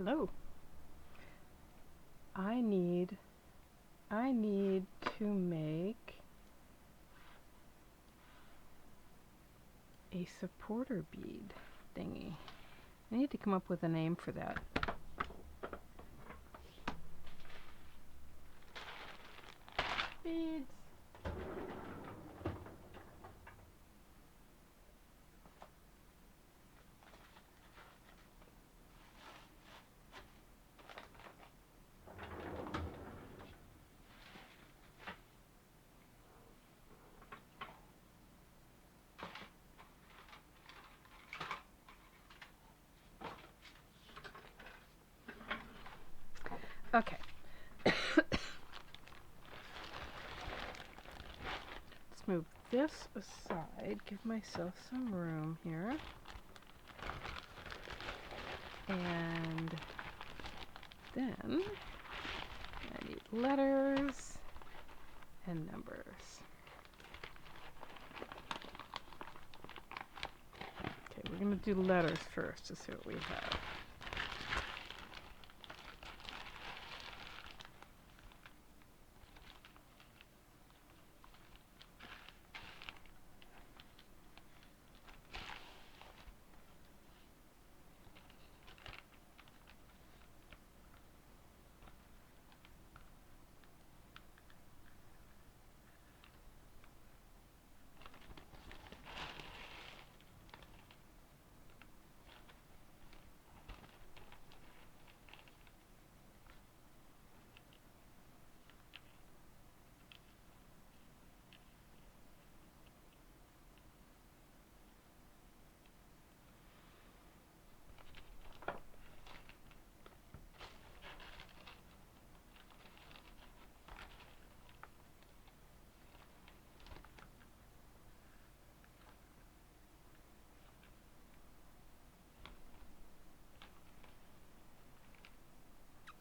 Hello. I need to make a supporter bead thingy. I need to come up with a name for that. Beads. Okay. Let's move this aside, give myself some room here. And then I need letters and numbers. Okay, we're going to do letters first to see what we have.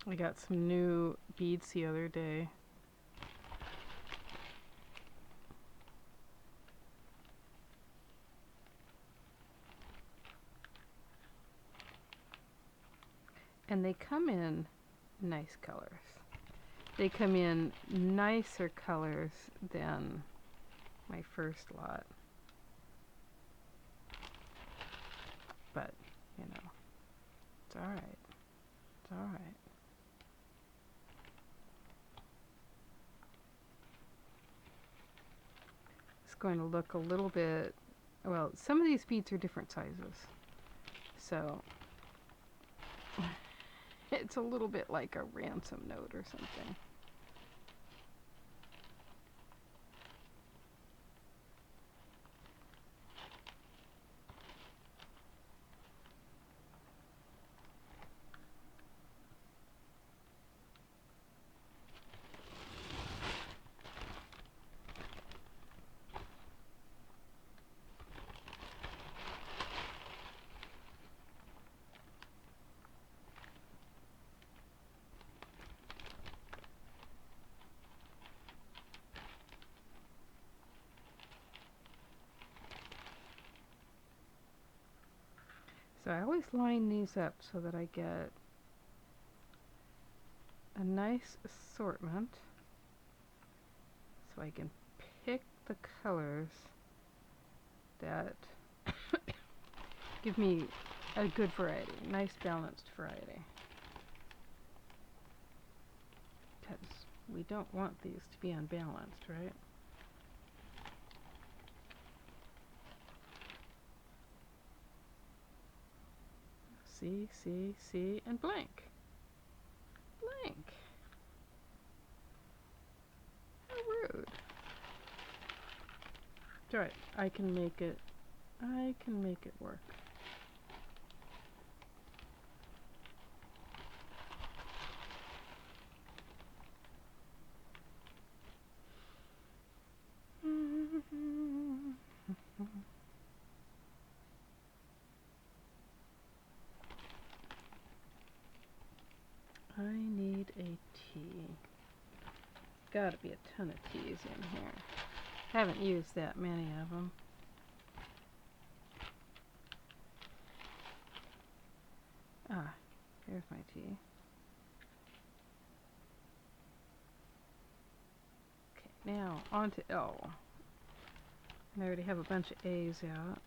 I got some new beads the other day. And they come in nice colors. They come in nicer colors than my first lot. But, you know, it's alright. It's alright. It's going to look a little bit, well, some of these beads are different sizes. So it's a little bit like a ransom note or something. So I always line these up so that I get a nice assortment, so I can pick the colors that give me a good variety, nice balanced variety. Because we don't want these to be unbalanced, right? C, C, C, and blank. Blank. How rude. It's alright, I can make it work. I need a T. Gotta be a ton of T's in here. Haven't used that many of them. Ah, Here's my T. Okay, now on to L. And I already have a bunch of A's out.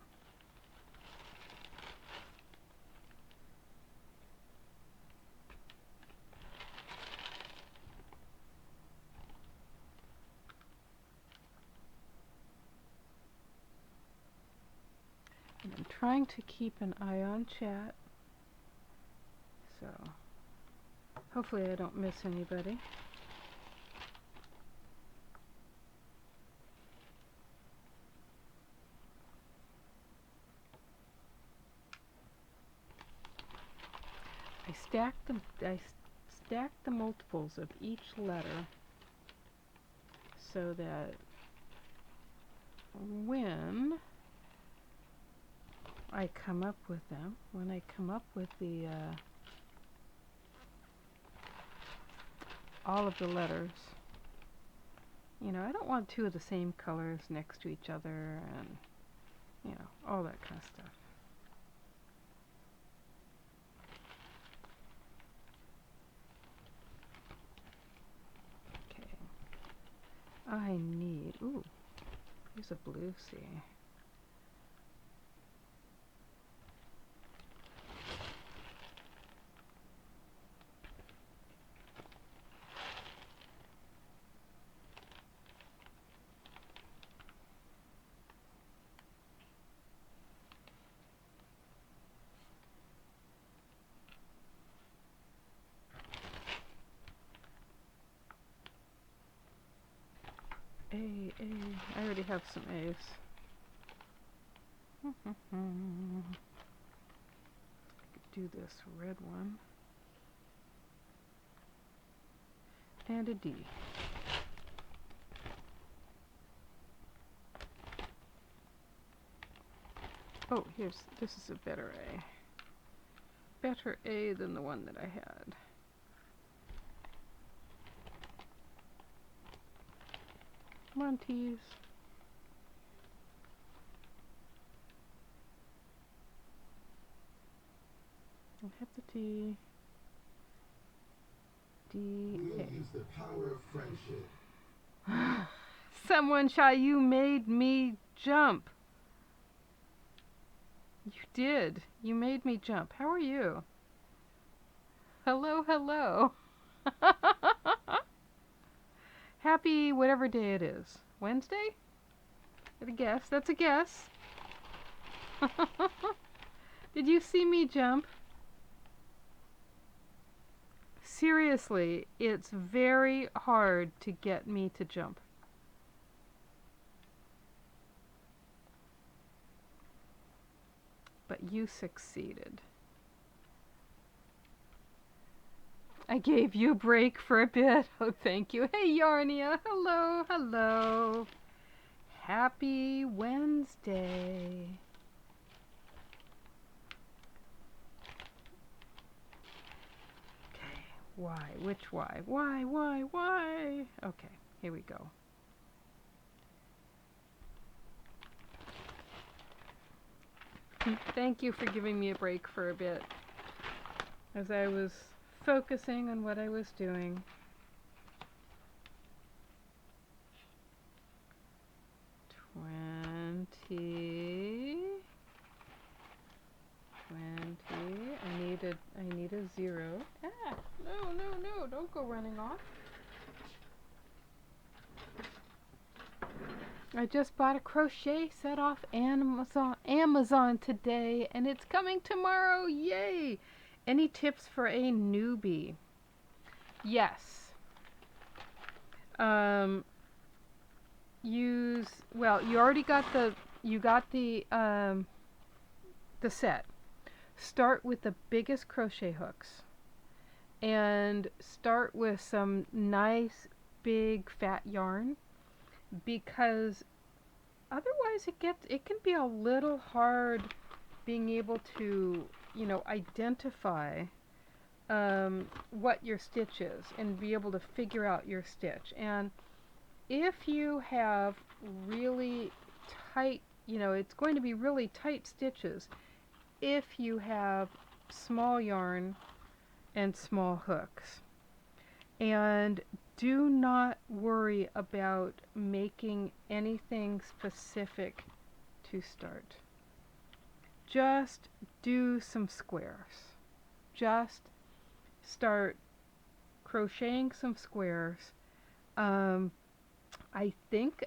And I'm trying to keep an eye on chat, so hopefully I don't miss anybody. I stacked the multiples of each letter so that when I come up with them, when I come up with the all of the letters, you know, I don't want two of the same colors next to each other and, you know, all that kind of stuff. I need, ooh, here's a blue C. A. I already have some A's. I could do this red one. And a D. Oh, this is a better A. Better A than the one that I had. Come on, T's. I have the T. D. A. Use the power of friendship. Someone, Shy, you made me jump. You did. You made me jump. How are you? Hello, hello. Happy whatever day it is. Wednesday? That's a guess. That's a guess. Did you see me jump? Seriously, it's very hard to get me to jump. But you succeeded. I gave you a break for a bit. Oh, thank you. Hey, Yarnia. Hello, hello. Happy Wednesday. Okay, why? Which why? Why? Okay, here we go. Thank you for giving me a break for a bit as I was focusing on what I was doing. Twenty. I need a 0. Ah, no, don't go running off. I just bought a crochet set off Amazon today, and it's coming tomorrow. Yay! Any tips for a newbie? Yes. You already got the set. Start with the biggest crochet hooks and start with some nice big fat yarn, because otherwise it can be a little hard being able to, you know, identify what your stitch is and be able to figure out your stitch. And if you have really tight, you know, it's going to be really tight stitches if you have small yarn and small hooks. And do not worry about making anything specific to start. Just do some squares. Just start crocheting some squares. Um, I think.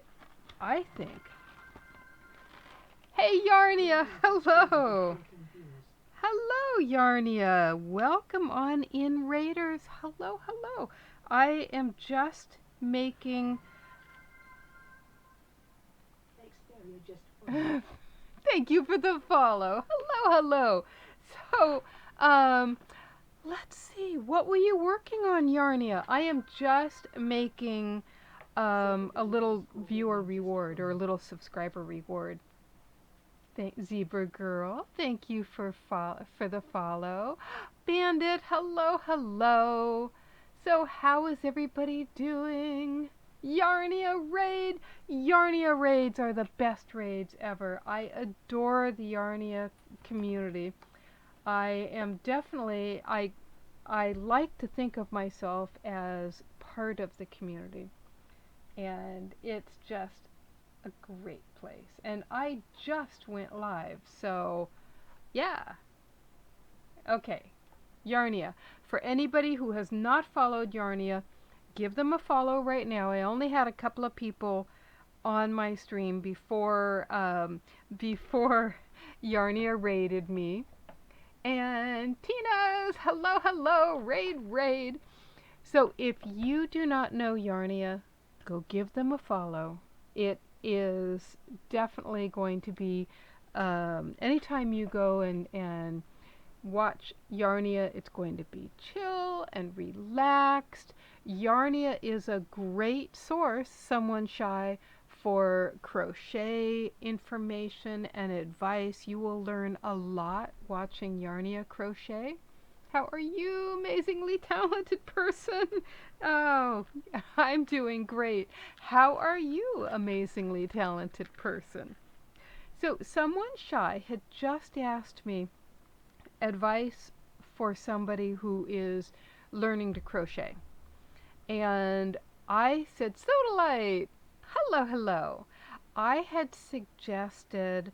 Hey Yarnia, hello. Hello Yarnia. Welcome on in Raiders. Hello, hello. I am just making. Thank you for the follow. Hello, hello. So, let's see. What were you working on, Yarnia? I am just making a little viewer reward or a little subscriber reward. Zebra Girl, thank you for the follow. Bandit, hello, hello. So how is everybody doing? Yarnia Raid. Yarnia Raids are the best raids ever. I adore the Yarnia community. I am definitely, I like to think of myself as part of the community. And it's just a great place. And I just went live, so yeah. Okay, Yarnia. For anybody who has not followed Yarnia, give them a follow right now. I only had a couple of people on my stream before before Yarnia raided me. And Tina's hello, hello, raid. So if you do not know Yarnia, go give them a follow. It is definitely going to be anytime you go and watch Yarnia, it's going to be chill and relaxed. Yarnia is a great source, someone shy, for crochet information and advice. You will learn a lot watching Yarnia crochet. How are you, amazingly talented person? Oh, I'm doing great. How are you, amazingly talented person? So, someone shy had just asked me advice for somebody who is learning to crochet. And I said, Sodalite, hello, hello. I had suggested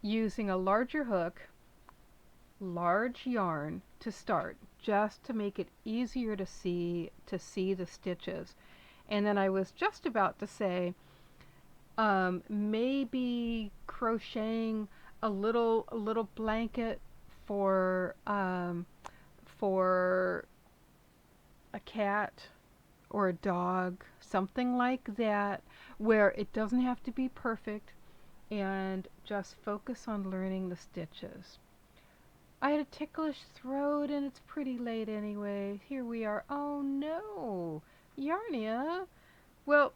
using a larger hook, large yarn to start, just to make it easier to see the stitches. And then I was just about to say maybe crocheting a little blanket for a cat or a dog, something like that, where it doesn't have to be perfect, and just focus on learning the stitches. I had a ticklish throat and it's pretty late anyway. Here we are. Oh no, Yarnia. Well,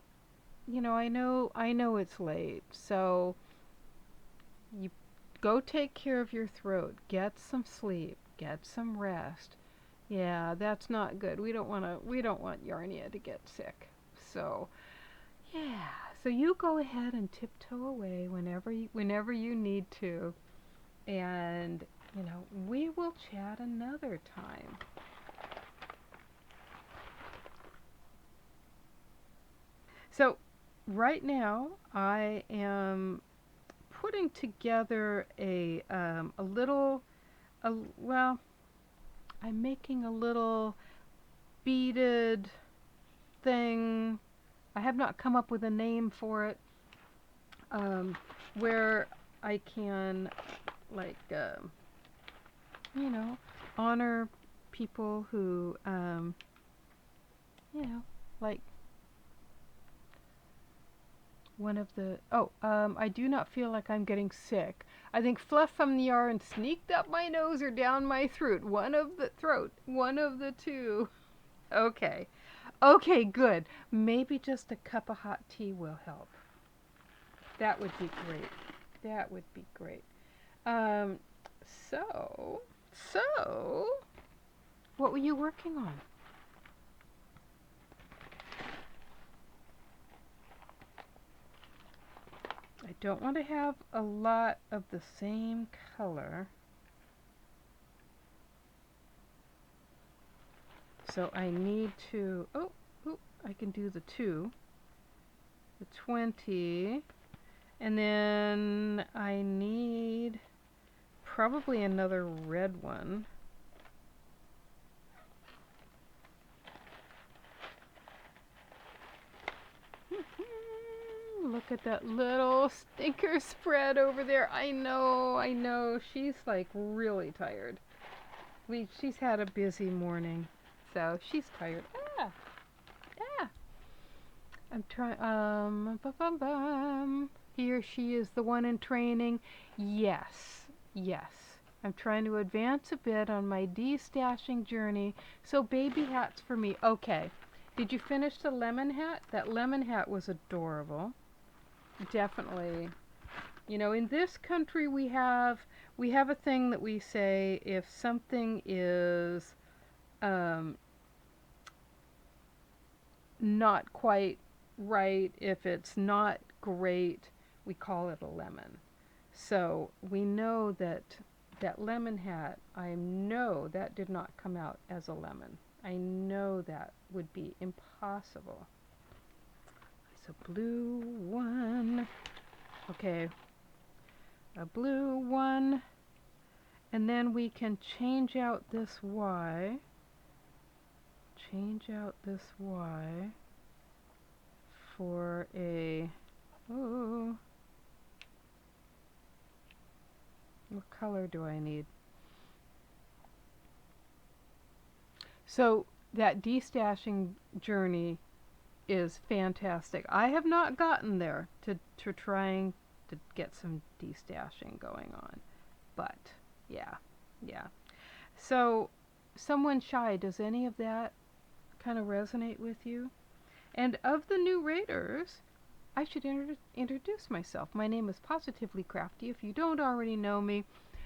I know it's late, so you go take care of your throat. Get some sleep. Get some rest. Yeah, that's not good. We don't want Yarnia to get sick. So, yeah. So you go ahead and tiptoe away whenever you need to. And, we will chat another time. So, right now I am putting together well, I'm making a little beaded thing. I have not come up with a name for it. Where I can, like, honor people who, like one of the, I do not feel like I'm getting sick. I think fluff from the yarn sneaked up my nose or down my throat. One of the two. Okay. Okay, good. Maybe just a cup of hot tea will help. That would be great. That would be great. So, what were you working on? I don't want to have a lot of the same color. So I need to, I can do the 2, the 20, and then I need probably another red one. Look at that little stinker spread over there. I know. She's like really tired. She's had a busy morning, so she's tired. Ah. I'm trying. He or she is the one in training. Yes. I'm trying to advance a bit on my de-stashing journey. So baby hats for me. Okay. Did you finish the lemon hat? That lemon hat was adorable. Definitely. You know, in this country we have a thing that we say if something is not quite right, if it's not great, we call it a lemon. So we know that that lemon hat, I know that did not come out as a lemon. I know that would be impossible. So blue one. Okay, a blue one. And then we can change out this Y. Change out this Y for a, what color do I need? So that de-stashing journey is fantastic. I have not gotten there to trying to get some de-stashing going on, but yeah. So someone shy, does any of that kind of resonate with you? And of the new raiders, I should introduce myself. My name is Positively Crafty. If you don't already know me,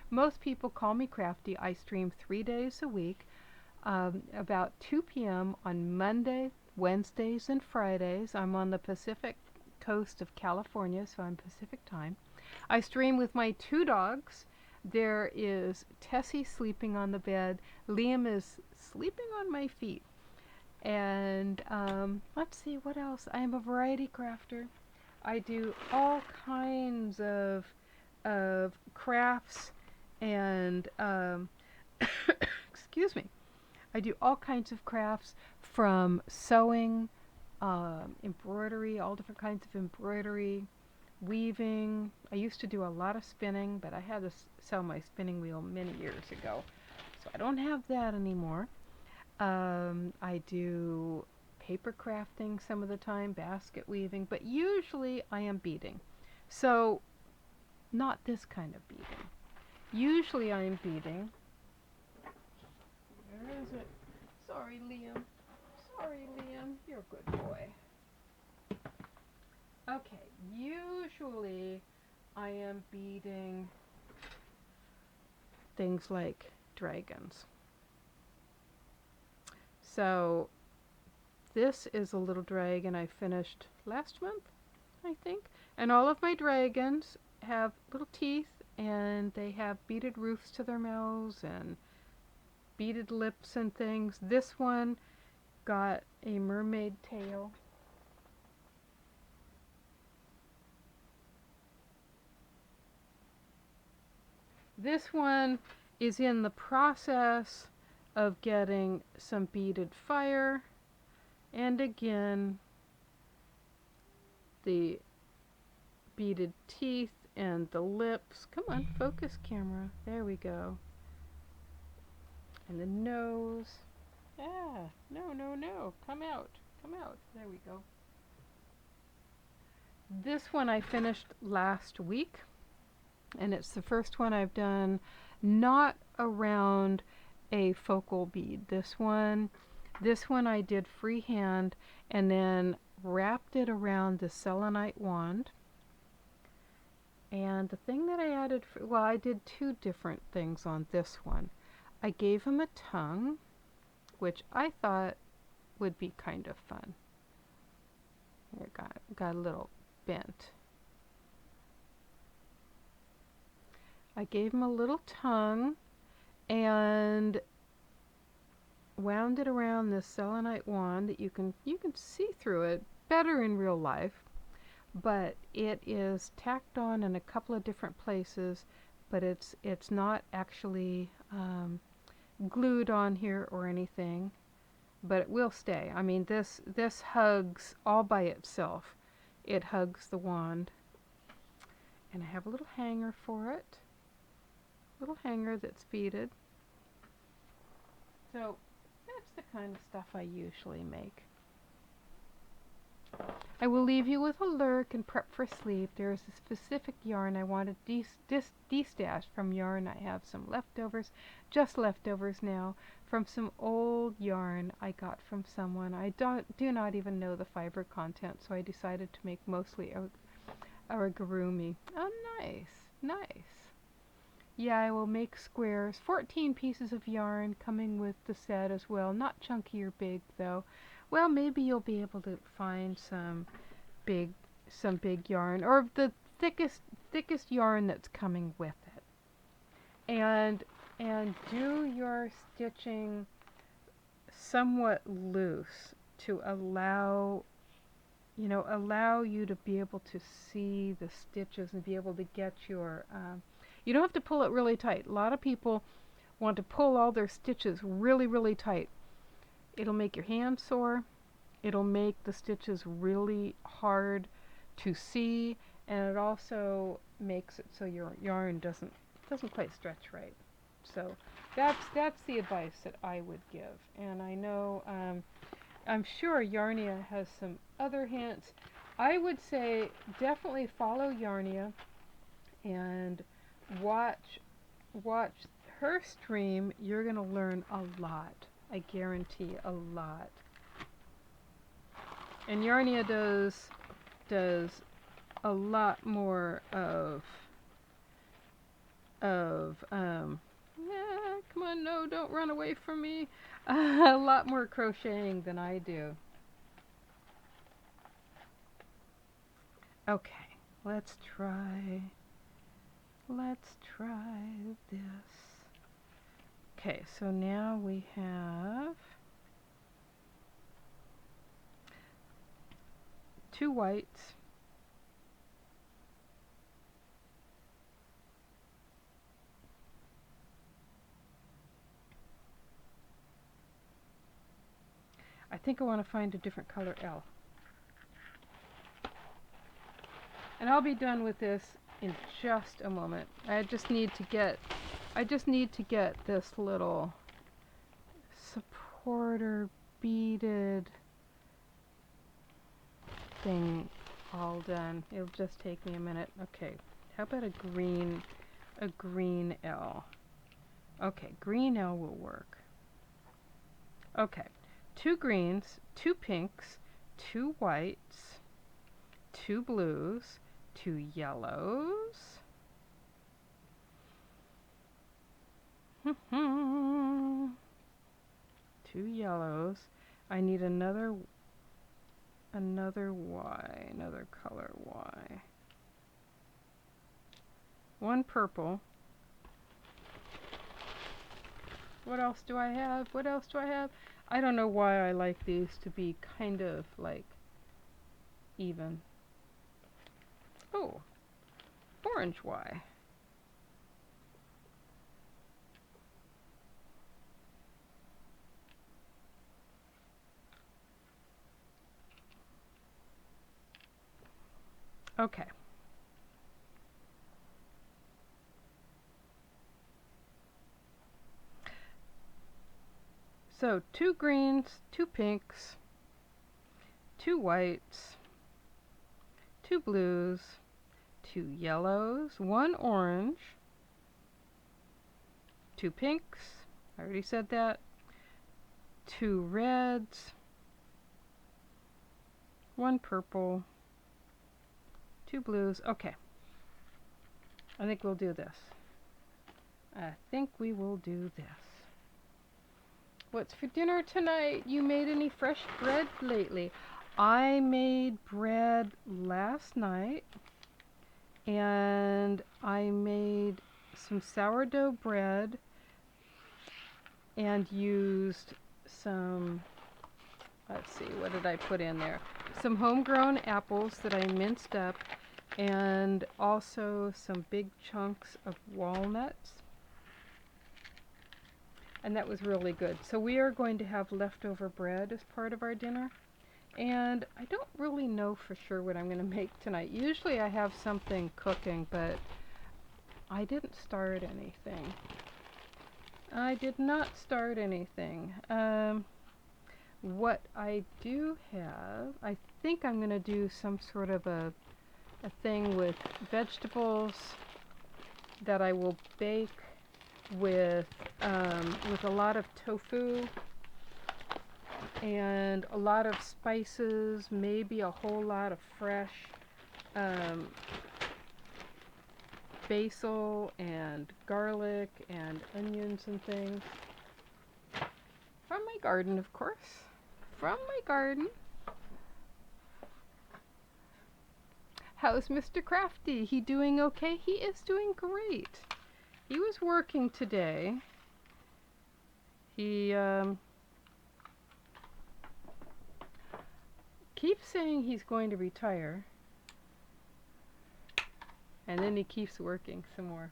most people call me Crafty. I stream 3 days a week, about 2 p.m. on Monday, Wednesdays, and Fridays. I'm on the Pacific coast of California, so I'm Pacific time. I stream with my 2 dogs. There is Tessie sleeping on the bed. Liam is sleeping on my feet. And let's see, what else? I am a variety crafter. I do all kinds of crafts and excuse me. I do all kinds of crafts, from sewing, embroidery, all different kinds of embroidery, weaving. I used to do a lot of spinning, but I had to sell my spinning wheel many years ago, so I don't have that anymore. I do paper crafting some of the time, basket weaving, but usually I am beading. So, not this kind of beading. Usually I am beading. Where is it? Sorry, Liam. You're a good boy. Okay, usually I am beading things like dragons. So this is a little dragon I finished last month, I think. And all of my dragons have little teeth, and they have beaded roofs to their mouths and beaded lips and things. This one got a mermaid tail. This one is in the process of getting some beaded fire, and again the beaded teeth and the lips. Come on, focus camera. There we go. And the nose. No. Come out. There we go. This one I finished last week, and it's the first one I've done not around a focal bead. This one I did freehand and then wrapped it around the selenite wand. And the thing that I added, I did 2 different things on this one. I gave him a tongue, which I thought would be kind of fun. It got a little bent. I gave him a little tongue, and wound it around this selenite wand that you can see through it better in real life, but it is tacked on in a couple of different places, but it's not actually glued on here or anything, but it will stay. I mean, this hugs all by itself. It hugs the wand. And I have a little hanger for it. Little hanger that's beaded. So that's the kind of stuff I usually make. I will leave you with a lurk and prep for sleep. There is a specific yarn I want to destash from yarn. I have some leftovers, just leftovers now, from some old yarn I got from someone. I do not even know the fiber content, so I decided to make mostly origami. Oh, nice, nice. Yeah, I will make squares. 14 pieces of yarn coming with the set as well. Not chunky or big though. Well, maybe you'll be able to find some big yarn, or the thickest yarn that's coming with it. And do your stitching somewhat loose to allow you to be able to see the stitches and be able to get your you don't have to pull it really tight. A lot of people want to pull all their stitches really, really tight. It'll make your hand sore. It'll make the stitches really hard to see, and it also makes it so your yarn doesn't quite stretch right. So that's the advice that I would give. And I know I'm sure Yarnia has some other hints. I would say definitely follow Yarnia and watch her stream. You're going to learn a lot. I guarantee a lot. And Yarnia does a lot more of come on, no, don't run away from me. A lot more crocheting than I do. Okay, let's try this. Okay, so now we have 2 whites, I think I want to find a different color L. And I'll be done with this in just a moment. I just need to get this little supporter beaded thing all done. It'll just take me a minute. Okay, how about a green L? Okay, green L will work. Okay, 2 greens, 2 pinks, 2 whites, 2 blues, 2 yellows. 2 yellows. I need another Y, another color Y. 1 purple. What else do I have? What else do I have? I don't know why I like these to be kind of like even. Oh, orange Y. Okay. So 2 greens, 2 pinks, 2 whites, 2 blues, 2 yellows, 1 orange, 2 pinks, I already said that, 2 reds, 1 purple, 2 blues. Okay. I think we'll do this. I think we will do this. What's for dinner tonight? You made any fresh bread lately? I made bread last night, and I made some sourdough bread and used some, let's see, what did I put in there? Some homegrown apples that I minced up, and also some big chunks of walnuts. And that was really good. So we are going to have leftover bread as part of our dinner. And I don't really know for sure what I'm going to make tonight. Usually I have something cooking, but I didn't start anything. I did not start anything. What I do have, I think I'm going to do some sort of a thing with vegetables that I will bake with a lot of tofu and a lot of spices, maybe a whole lot of fresh basil and garlic and onions and things. From my garden, of course. From my garden. How's Mr. Crafty? He doing okay? He is doing great. He was working today. He keeps saying he's going to retire. And then he keeps working some more.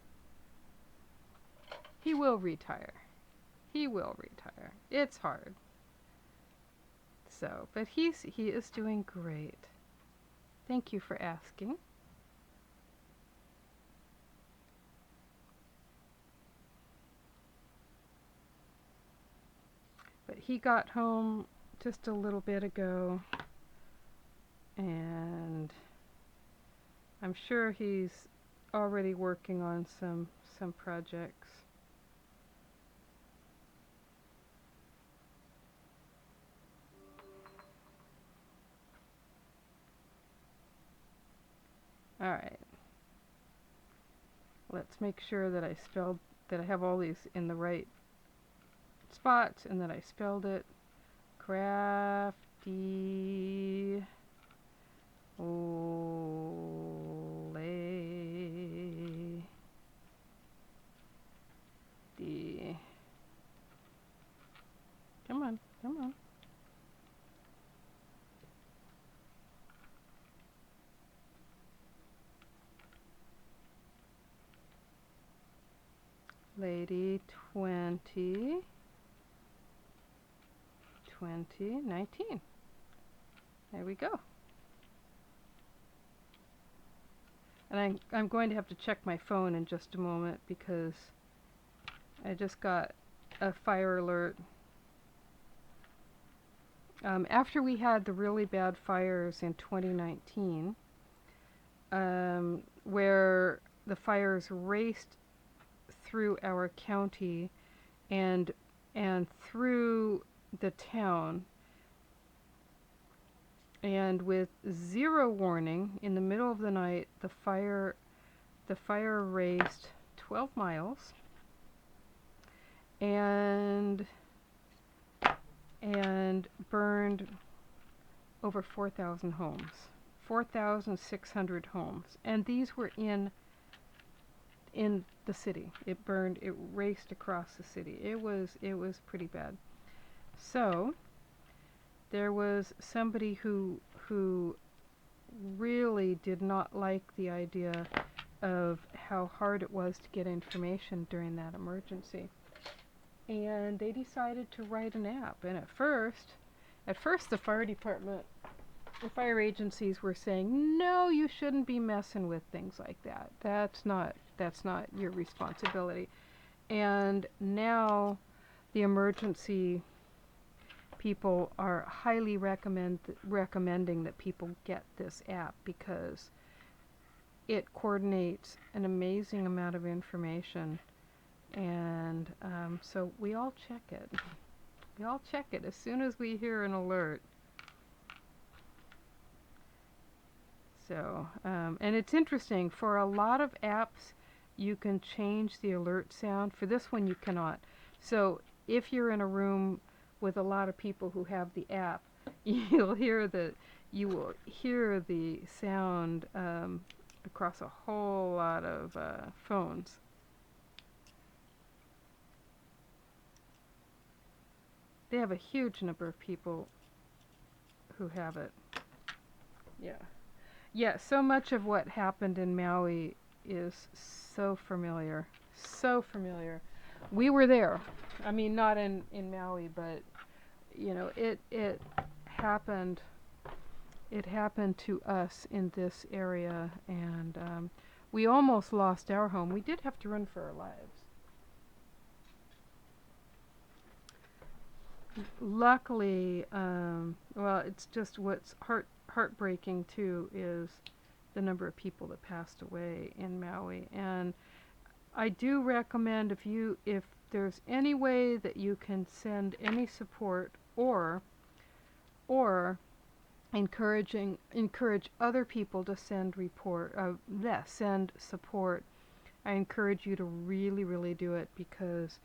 He will retire. He will retire. It's hard. So, but he is doing great. Thank you for asking. But he got home just a little bit ago, and I'm sure he's already working on some projects. All right. Let's make sure that I have all these in the right spots and that I spelled it. Crafty lady. Come on, come on. Lady 2019. There we go. And I'm going to have to check my phone in just a moment because I just got a fire alert. After we had the really bad fires in 2019, where the fires raced through our county and through the town, and with zero warning, in the middle of the night, the fire raced 12 miles and burned over 4,000 homes, 4,600 homes, and these were in the city. It raced across the city. It was pretty bad. So there was somebody who really did not like the idea of how hard it was to get information during that emergency. And they decided to write an app. And at first the fire department, the fire agencies were saying, no, you shouldn't be messing with things like that. That's not your responsibility. And now the emergency people are highly recommending that people get this app because it coordinates an amazing amount of information. And so we all check it. We all check it as soon as we hear an alert. So, and it's interesting, for a lot of apps you can change the alert sound. For this one you cannot. So if you're in a room with a lot of people who have the app, you will hear the sound across a whole lot of phones. They have a huge number of people who have it. Yeah. Yeah, so much of what happened in Maui is so familiar. So familiar. We were there. I mean, not in Maui, but it happened. It happened to us in this area, and we almost lost our home. We did have to run for our lives. Luckily, well, it's just what's heartbreaking too is the number of people that passed away in Maui. And I do recommend if there's any way that you can send any support or encourage other people to send support. I encourage you to really do it, because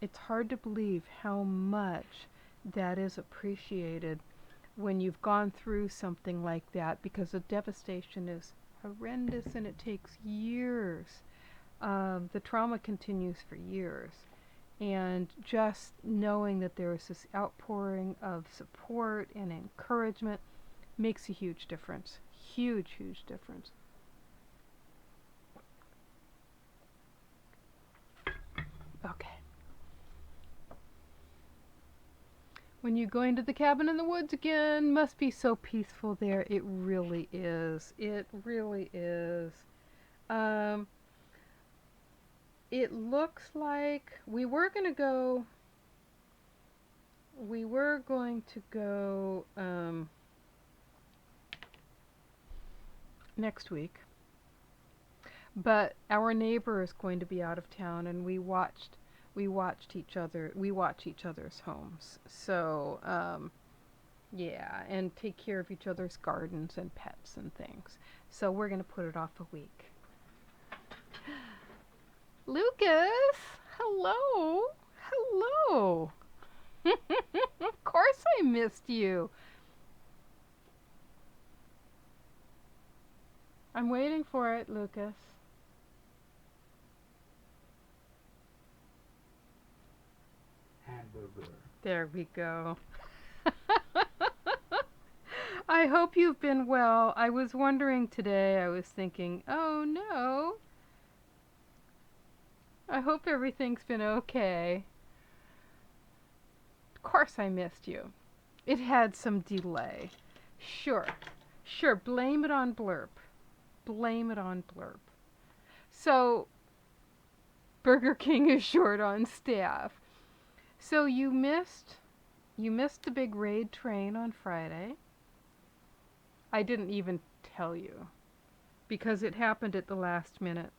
it's hard to believe how much that is appreciated when you've gone through something like that, because the devastation is horrendous and it takes years. The trauma continues for years. And just knowing that there is this outpouring of support and encouragement makes a huge difference. Huge difference. Okay. When you go into the cabin in the woods again, must be so peaceful there. It really is. It really is. It looks like we were going to go next week, but our neighbor is going to be out of town, and we watch each other's homes. So yeah, and take care of each other's gardens and pets and things. So we're going to put it off a week. Lucas, hello. Hello. Of course I missed you. I'm waiting for it, Lucas. Hamburger. There we go. I hope you've been well. I was wondering today, I was thinking, oh no. I hope everything's been okay. Of course I missed you. It had some delay. Sure, blame it on Blurp. Blame it on Blurp. So, Burger King is short on staff. So you missed the big raid train on Friday. I didn't even tell you because it happened at the last minute.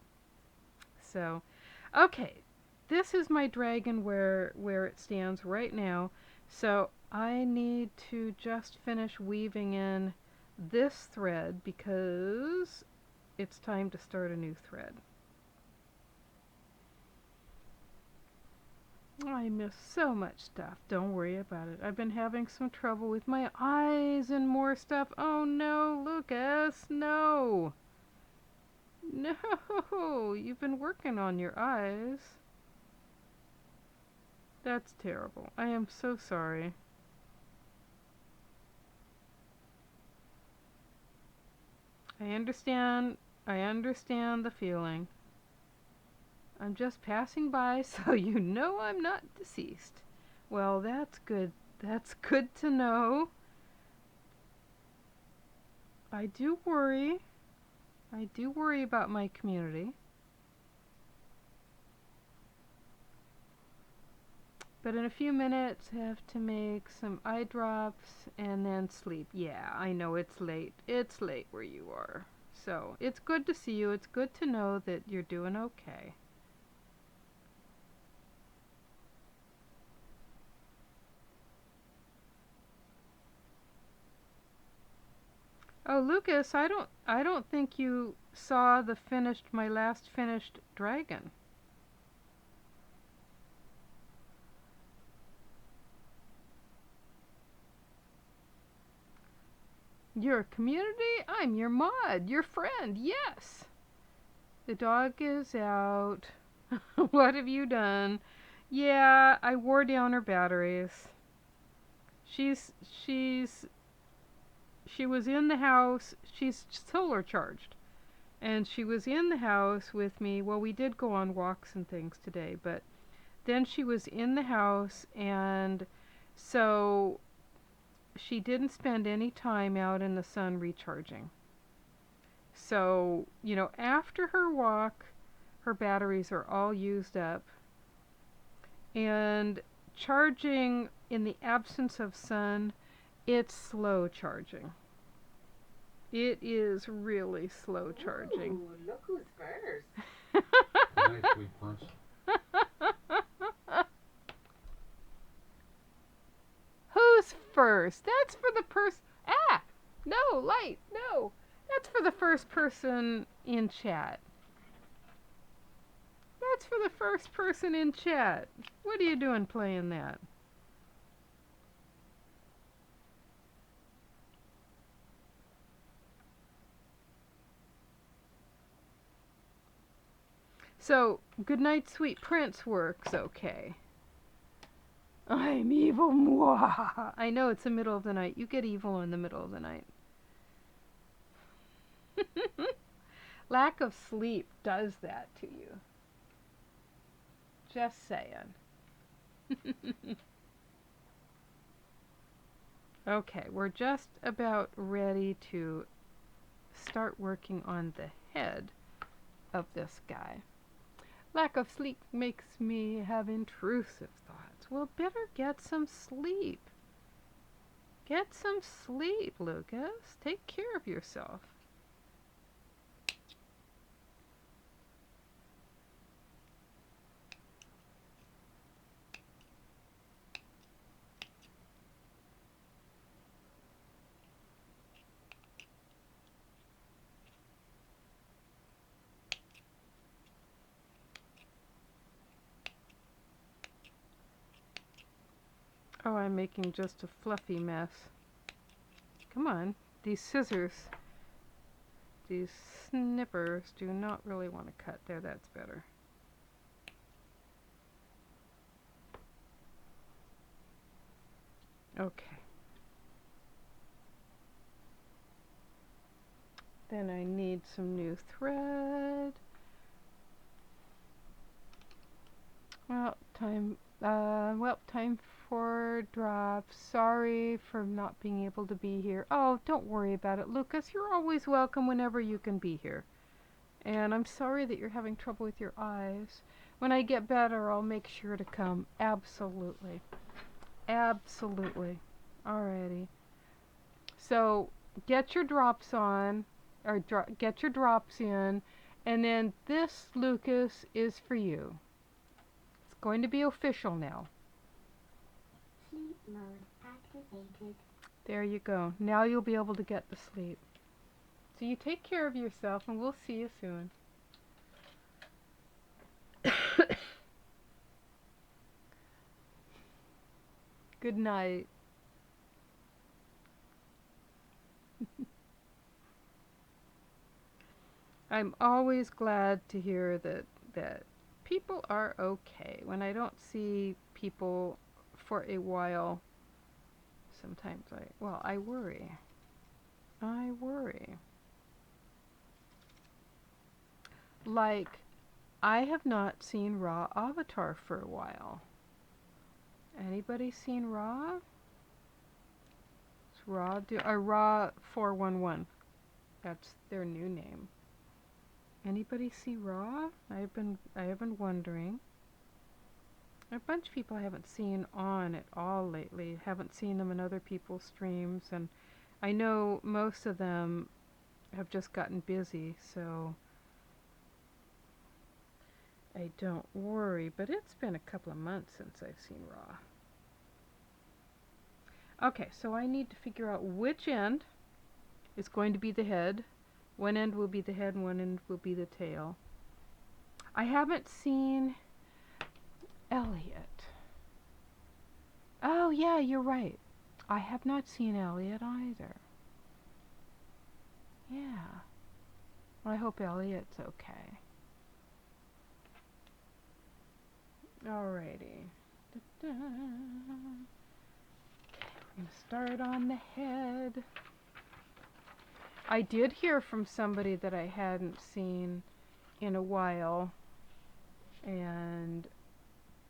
So, okay, this is my dragon where it stands right now. So I need to just finish weaving in this thread because it's time to start a new thread. I miss so much stuff. Don't worry about it. I've been having some trouble with my eyes and more stuff. Oh no, Lucas, no. No, you've been working on your eyes. That's terrible. I am so sorry. I understand the feeling. I'm just passing by so you know I'm not deceased. Well, that's good. That's good to know. I do worry. I do worry about my community. But in a few minutes, I have to make some eye drops and then sleep. Yeah, I know it's late. It's late where you are. So it's good to see you. It's good to know that you're doing okay. Oh, Lucas, I don't think you saw my last finished dragon. Your community? I'm your mod, your friend, yes. The dog is out. What have you done? Yeah, I wore down her batteries. She's she's she was in the house. She's solar charged. And she was in the house with me. Well, we did go on walks and things today, but then she was in the house, and so she didn't spend any time out in the sun recharging. So, after her walk, her batteries are all used up. And charging in the absence of sun, it's slow charging. It is really slow charging. Ooh, look who's first. Nice, sweet prince. Who's first? That's for the person. Ah! No, light, no. That's for the first person in chat. That's for the first person in chat. What are you doing playing that? So, Goodnight Sweet Prince works okay. I'm evil, mwah. I know it's the middle of the night. You get evil in the middle of the night. Lack of sleep does that to you. Just saying. Okay, we're just about ready to start working on the head of this guy. Lack of sleep makes me have intrusive thoughts. Well, better get some sleep. Get some sleep, Lucas. Take care of yourself. Oh, I'm making just a fluffy mess. Come on, these scissors, these snippers do not really want to cut. There, that's better. Okay. Then I need some new thread. Time for drops. Sorry for not being able to be here. Oh, don't worry about it, Lucas. You're always welcome whenever you can be here. And I'm sorry that you're having trouble with your eyes. When I get better, I'll make sure to come. Absolutely. Absolutely. Alrighty. So, get your drops on, or get your drops in, and then this, Lucas, is for you. It's going to be official now. Sleep mode activated. There you go. Now you'll be able to get to sleep. So you take care of yourself, and we'll see you soon. Good night. I'm always glad to hear that people are okay. When I don't see people for a while, sometimes I worry. I worry. Like, I have not seen Raw Avatar for a while. Anybody seen Raw? It's Raw 411. That's their new name. Anybody see Raw? I have been wondering. A bunch of people I haven't seen on at all lately. Haven't seen them in other people's streams, and I know most of them have just gotten busy, so I don't worry, but it's been a couple of months since I've seen Raw. Okay, so I need to figure out which end is going to be the head. One end will be the head and one end will be the tail. I haven't seen Elliot. Oh yeah, you're right. I have not seen Elliot either. Yeah. Well, I hope Elliot's okay. Alrighty. Da-da. Okay, we're going to start on the head. I did hear from somebody that I hadn't seen in a while, and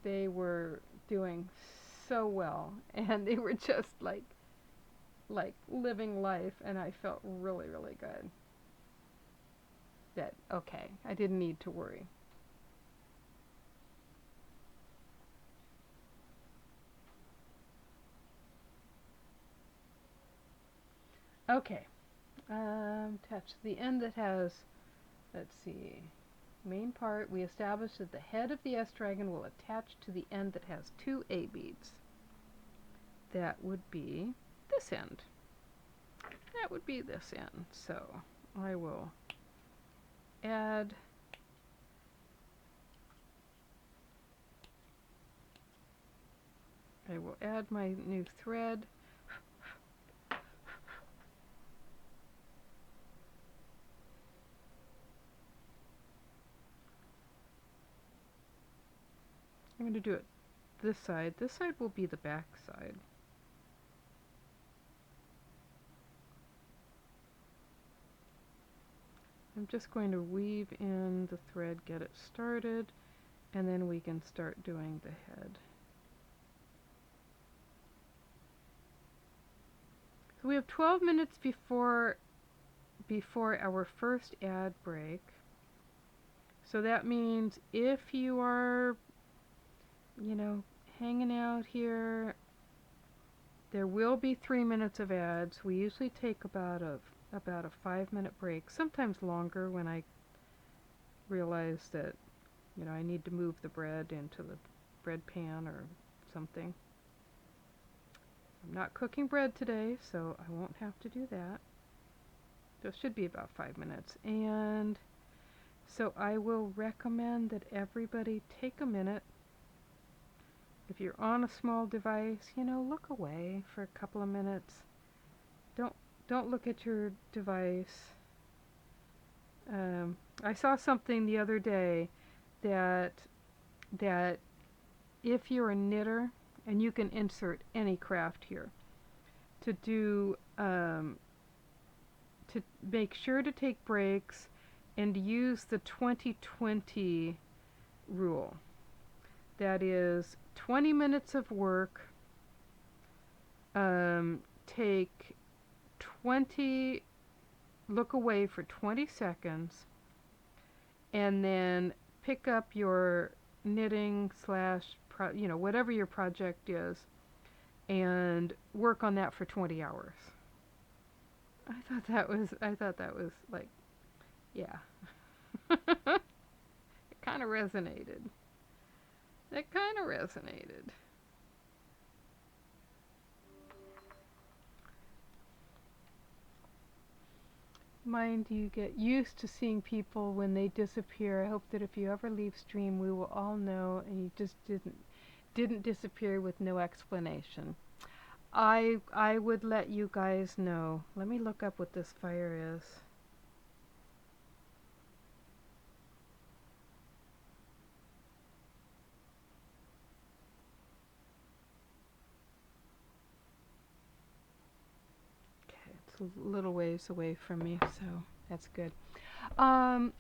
they were doing so well, and they were just like living life, and I felt really, really good. That, okay, I didn't need to worry. Okay, attach the end that has, let's see, main part. We established that the head of the S-dragon will attach to the end that has 2 A beads. That would be this end. That would be this end. So I will add my new thread. I'm going to do it this side. This side will be the back side. I'm just going to weave in the thread, get it started, and then we can start doing the head. So we have 12 minutes before our first ad break. So that means if you are, hanging out here, there will be 3 minutes of ads. We usually take about a 5-minute break, sometimes longer when I realize that, I need to move the bread into the bread pan or something. I'm not cooking bread today, so I won't have to do that. So it should be about 5 minutes. And so I will recommend that everybody take a minute. If you're on a small device, look away for a couple of minutes. Don't look at your device. I saw something the other day that if you're a knitter, and you can insert any craft here, to make sure to take breaks and use the 20-20 rule. That is 20 minutes of work, take 20, look away for 20 seconds, and then pick up your knitting slash, whatever your project is, and work on that for 20 hours. I thought that was like, yeah. It kind of resonated. Mind you get used to seeing people when they disappear. I hope that if you ever leave stream, we will all know and you just didn't disappear with no explanation. I would let you guys know. Let me look up what this fire is. It's a little ways away from me, so that's good.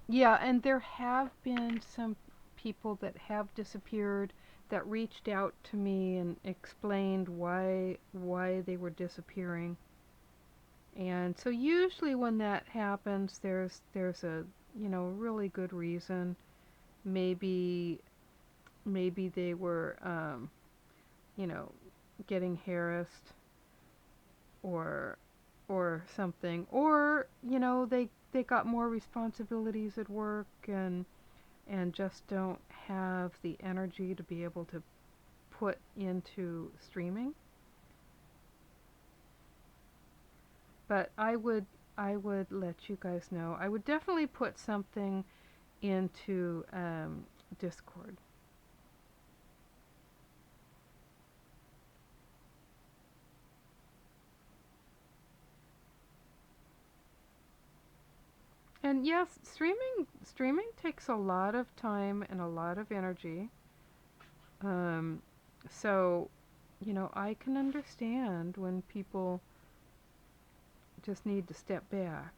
Yeah, and there have been some people that have disappeared that reached out to me and explained why they were disappearing. And so usually when that happens, there's a really good reason. Maybe they were getting harassed or something, or they got more responsibilities at work and just don't have the energy to be able to put into streaming. But I would let you guys know. I would definitely put something into Discord. And yes, streaming takes a lot of time and a lot of energy. Um, so, I can understand when people just need to step back.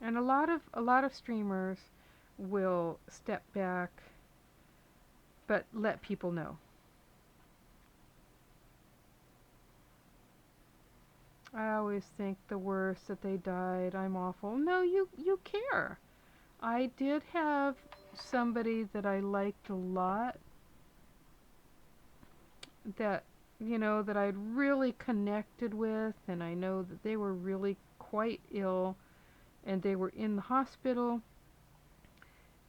And a lot of streamers will step back but let people know. I always think the worst that they died, I'm awful. No, you care. I did have somebody that I liked a lot that that I'd really connected with, and I know that they were really quite ill and they were in the hospital,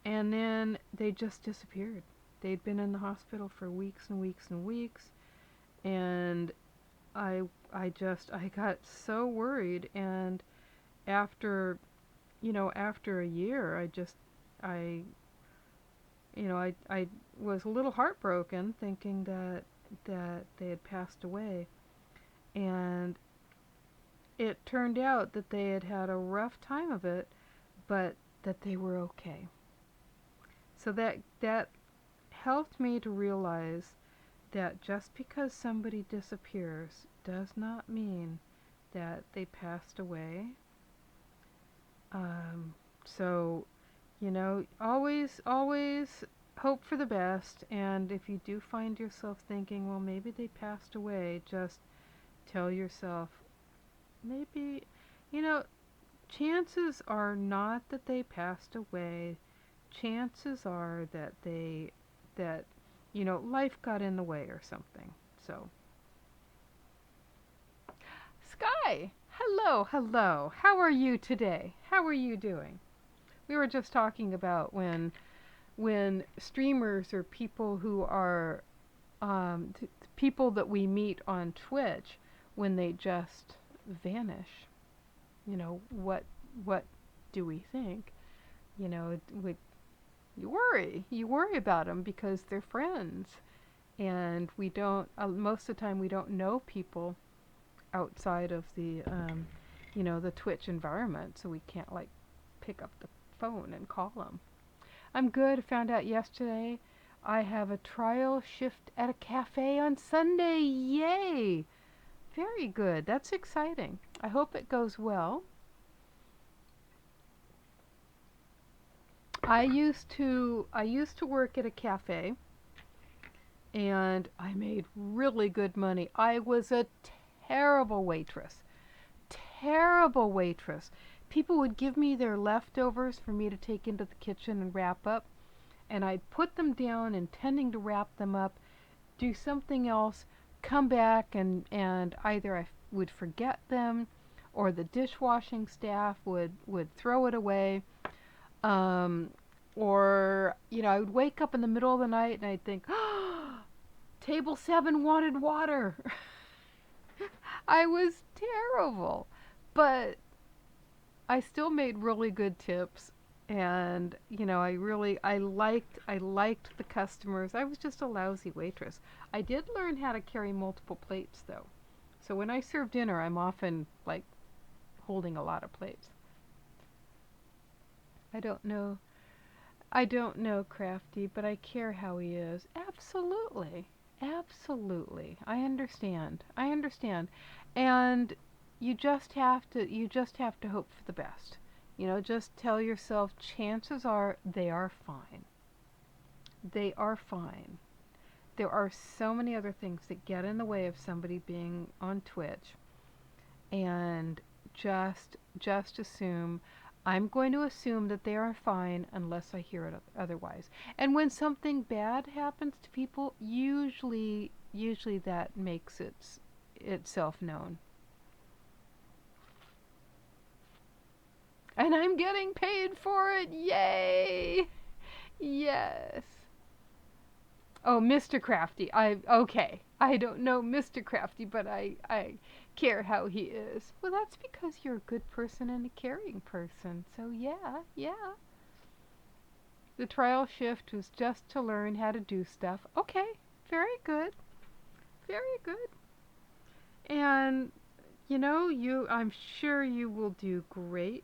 and then they just disappeared. They'd been in the hospital for weeks and weeks and weeks, and I I got so worried, and after after a year I I was a little heartbroken thinking that they had passed away, and it turned out that they had had a rough time of it, but that they were okay. So that helped me to realize that just because somebody disappears does not mean that they passed away. So, always hope for the best. And if you do find yourself thinking, well, maybe they passed away, just tell yourself, maybe, you know, chances are not that they passed away. Chances are that life got in the way or something. So, Sky, hello, hello. How are you today? How are you doing? We were just talking about when streamers or people who are people that we meet on Twitch, when they just vanish. What do we think? You know, we, you worry about them because they're friends, and we don't. Most of the time, we don't know people outside of the Twitch environment, so we can't like pick up the phone and call them. I'm good. I found out yesterday I have a trial shift at a cafe on Sunday. Yay! Very good. That's exciting. I hope it goes well. I used to work at a cafe, and I made really good money. I was a terrible waitress. Terrible waitress. People would give me their leftovers for me to take into the kitchen and wrap up, and I'd put them down intending to wrap them up, do something else, come back, and either I would forget them or the dishwashing staff would throw it away. Um, or, I would wake up in the middle of the night and I'd think, oh, table 7 wanted water. I was terrible. But I still made really good tips, and I liked the customers. I was just a lousy waitress. I did learn how to carry multiple plates though. So when I serve dinner, I'm often like holding a lot of plates. I don't know. I don't know Crafty, but I care how he is. Absolutely. Absolutely. I understand. I understand. And you just have to hope for the best. Just tell yourself chances are they are fine. They are fine. There are so many other things that get in the way of somebody being on Twitch, and just assume, I'm going to assume that they are fine unless I hear it otherwise. And when something bad happens to people, usually that makes itself known. And I'm getting paid for it. Yay! Yes. Oh, Mr. Crafty. Okay. I don't know Mr. Crafty, but I care how he is. Well, that's because you're a good person and a caring person. So yeah, yeah. The trial shift was just to learn how to do stuff. Okay. Very good. Very good. And I'm sure you will do great.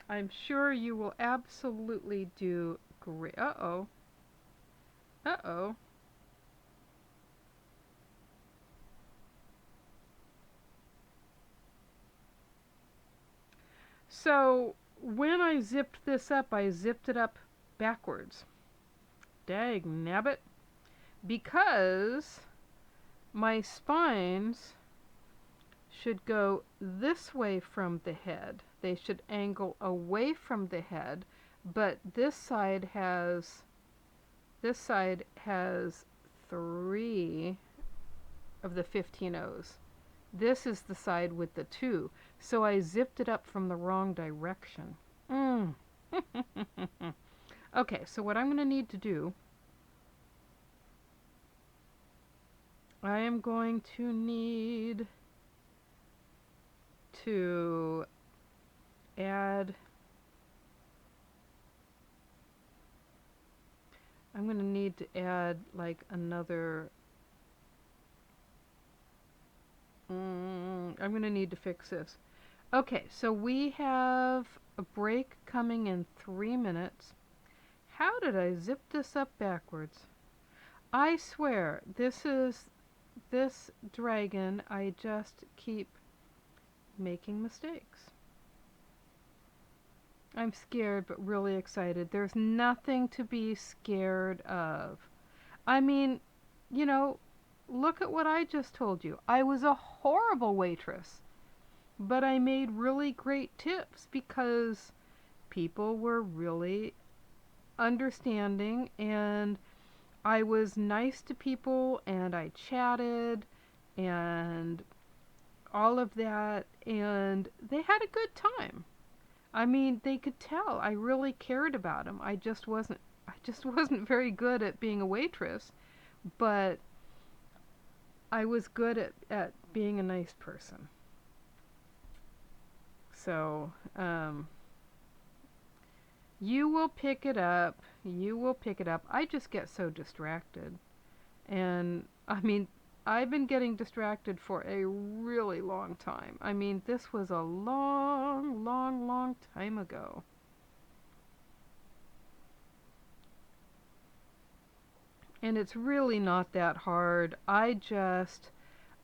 I'm sure you will absolutely do great. Uh-oh. Uh-oh. So when I zipped this up, I zipped it up backwards. Dag nabbit. Because my spines should go this way from the head. They should angle away from the head, but this side has 3 of the 15 O's. This is the side with the 2. So I zipped it up from the wrong direction. Mm. Okay, so what I'm going to need to do, I am going to need to add, I'm going to need to add like another, I'm going to need to fix this. Okay, so we have a break coming in 3 minutes. How did I zip this up backwards? I swear, this dragon, I just keep making mistakes. I'm scared but really excited. There's nothing to be scared of. I mean, you know, look at what I just told you. I was a horrible waitress, but I made really great tips because people were really understanding and I was nice to people and I chatted and all of that and they had a good time. I mean, they could tell I really cared about them. I just wasn't very good at being a waitress, but I was good at being a nice person. So, you will pick it up. You will pick it up. I just get so distracted. And I mean, I've been getting distracted for a really long time. I mean, this was a long, long, long time ago. And it's really not that hard. I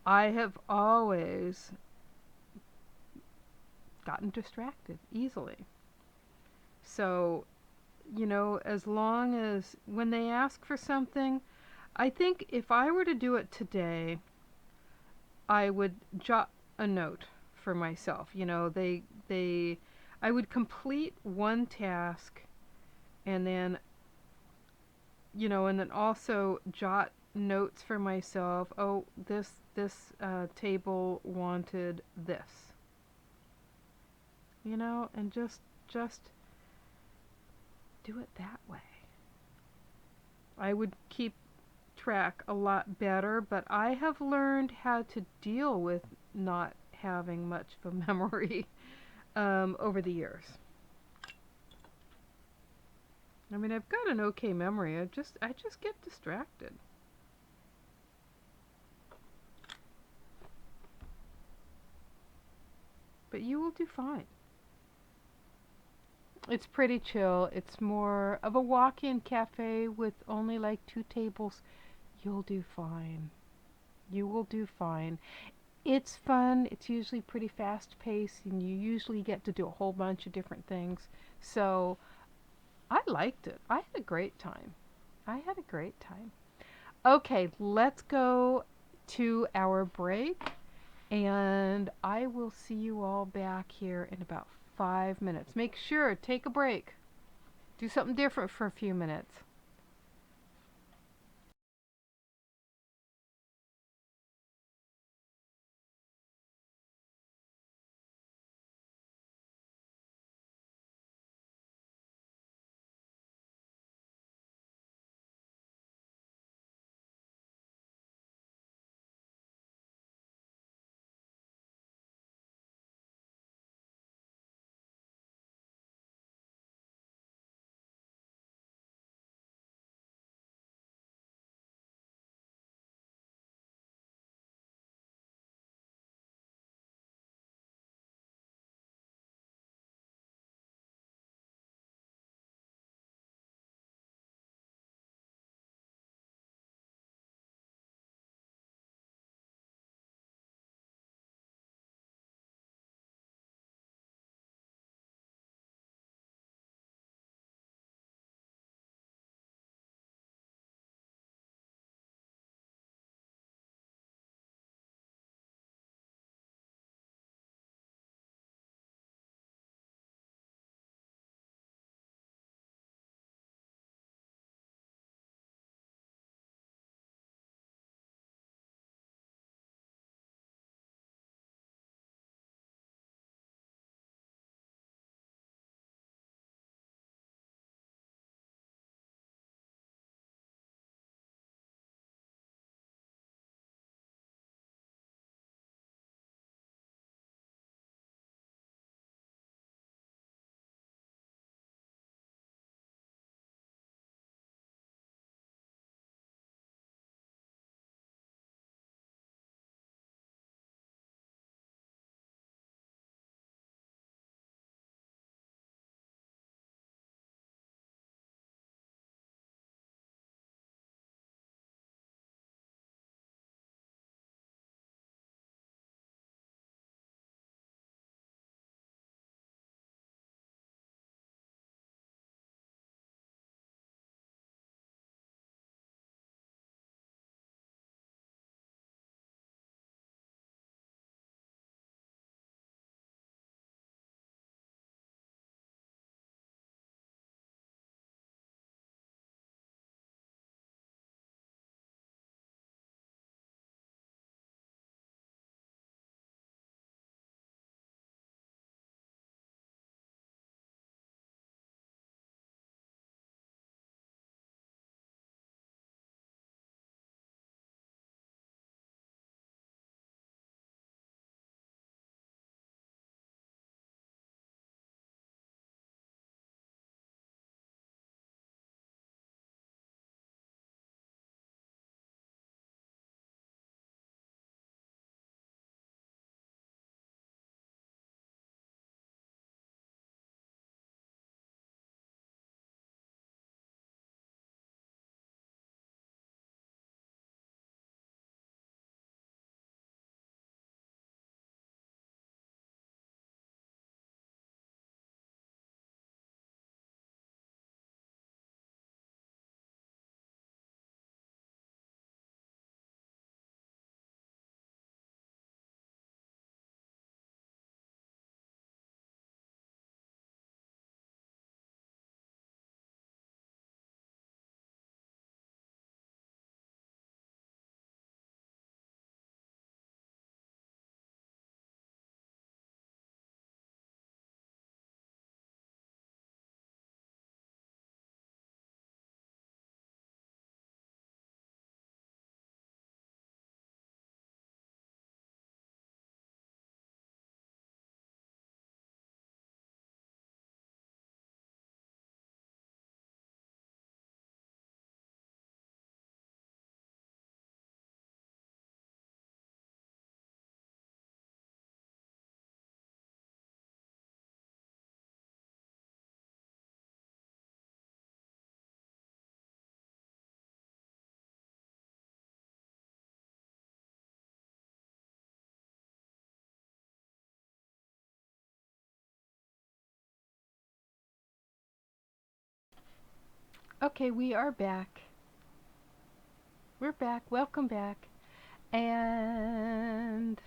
have always gotten distracted easily. So, as long as when they ask for something, I think if I were to do it today, I would jot a note for myself. I would complete one task and then, and then also jot notes for myself. Oh, this table wanted this, and just do it that way. I would keep track a lot better, but I have learned how to deal with not having much of a memory over the years. I mean, I've got an okay memory. I just get distracted. But you will do fine. It's pretty chill. It's more of a walk-in cafe with only like 2 tables. You'll do fine. You will do fine. It's fun. It's usually pretty fast paced and you usually get to do a whole bunch of different things. So I liked it. I had a great time. I had a great time. Okay, let's go to our break and I will see you all back here in about 5 minutes. Make sure, take a break. Do something different for a few minutes. Okay, we are back. We're back. Welcome back. And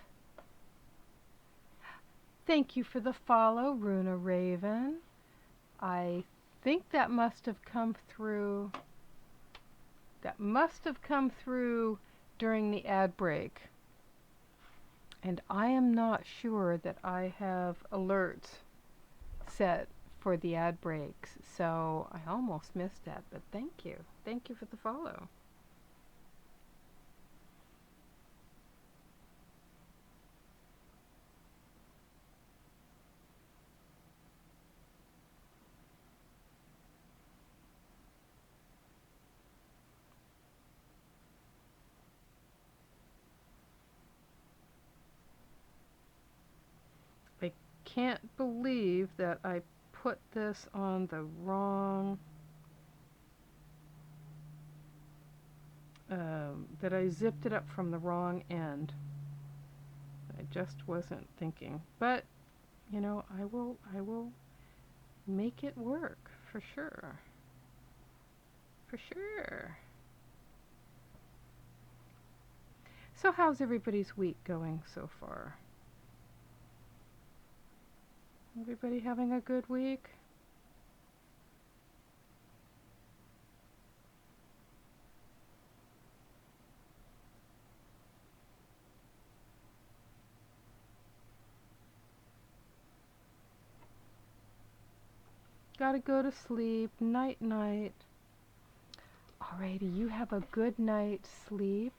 thank you for the follow, Runa Raven. I think that must have come through. That must have come through during the ad break. And I am not sure that I have alerts set for the ad breaks, so I almost missed that, but thank you. Thank you for the follow. I can't believe that I put this on the wrong, that I zipped it up from the wrong end. I just wasn't thinking, but you know, I will make it work for sure. For sure. So how's everybody's week going so far? Everybody having a good week? Gotta go to sleep. Night night. Alrighty, you have a good night's sleep.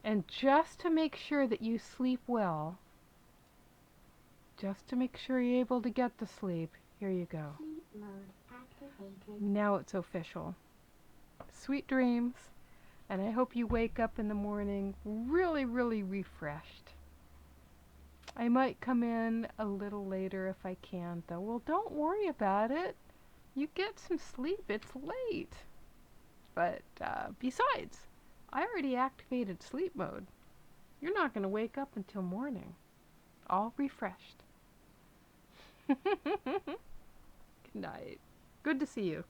And just to make sure that you sleep well, just to make sure you're able to get to sleep, here you go. Sleep mode activated. Now it's official. Sweet dreams. And I hope you wake up in the morning really, really refreshed. I might come in a little later if I can, though. Well, don't worry about it. You get some sleep. It's late. But besides, I already activated sleep mode. You're not going to wake up until morning. All refreshed. Good night. Good to see you.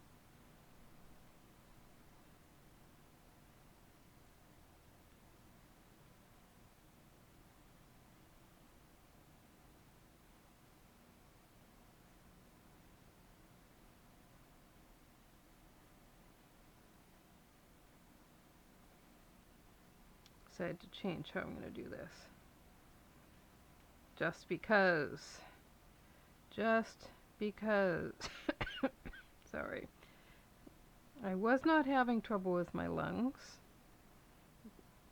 Decided to change how I'm going to do this. Just because. Just because. Sorry. I was not having trouble with my lungs.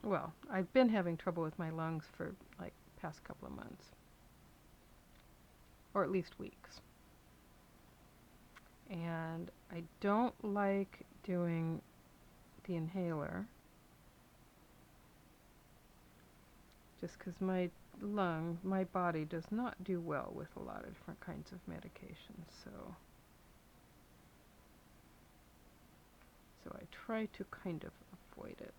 Well, I've been having trouble with my lungs for like past couple of months. Or at least weeks. And I don't like doing the inhaler. Just because my body does not do well with a lot of different kinds of medications, so I try to kind of avoid it.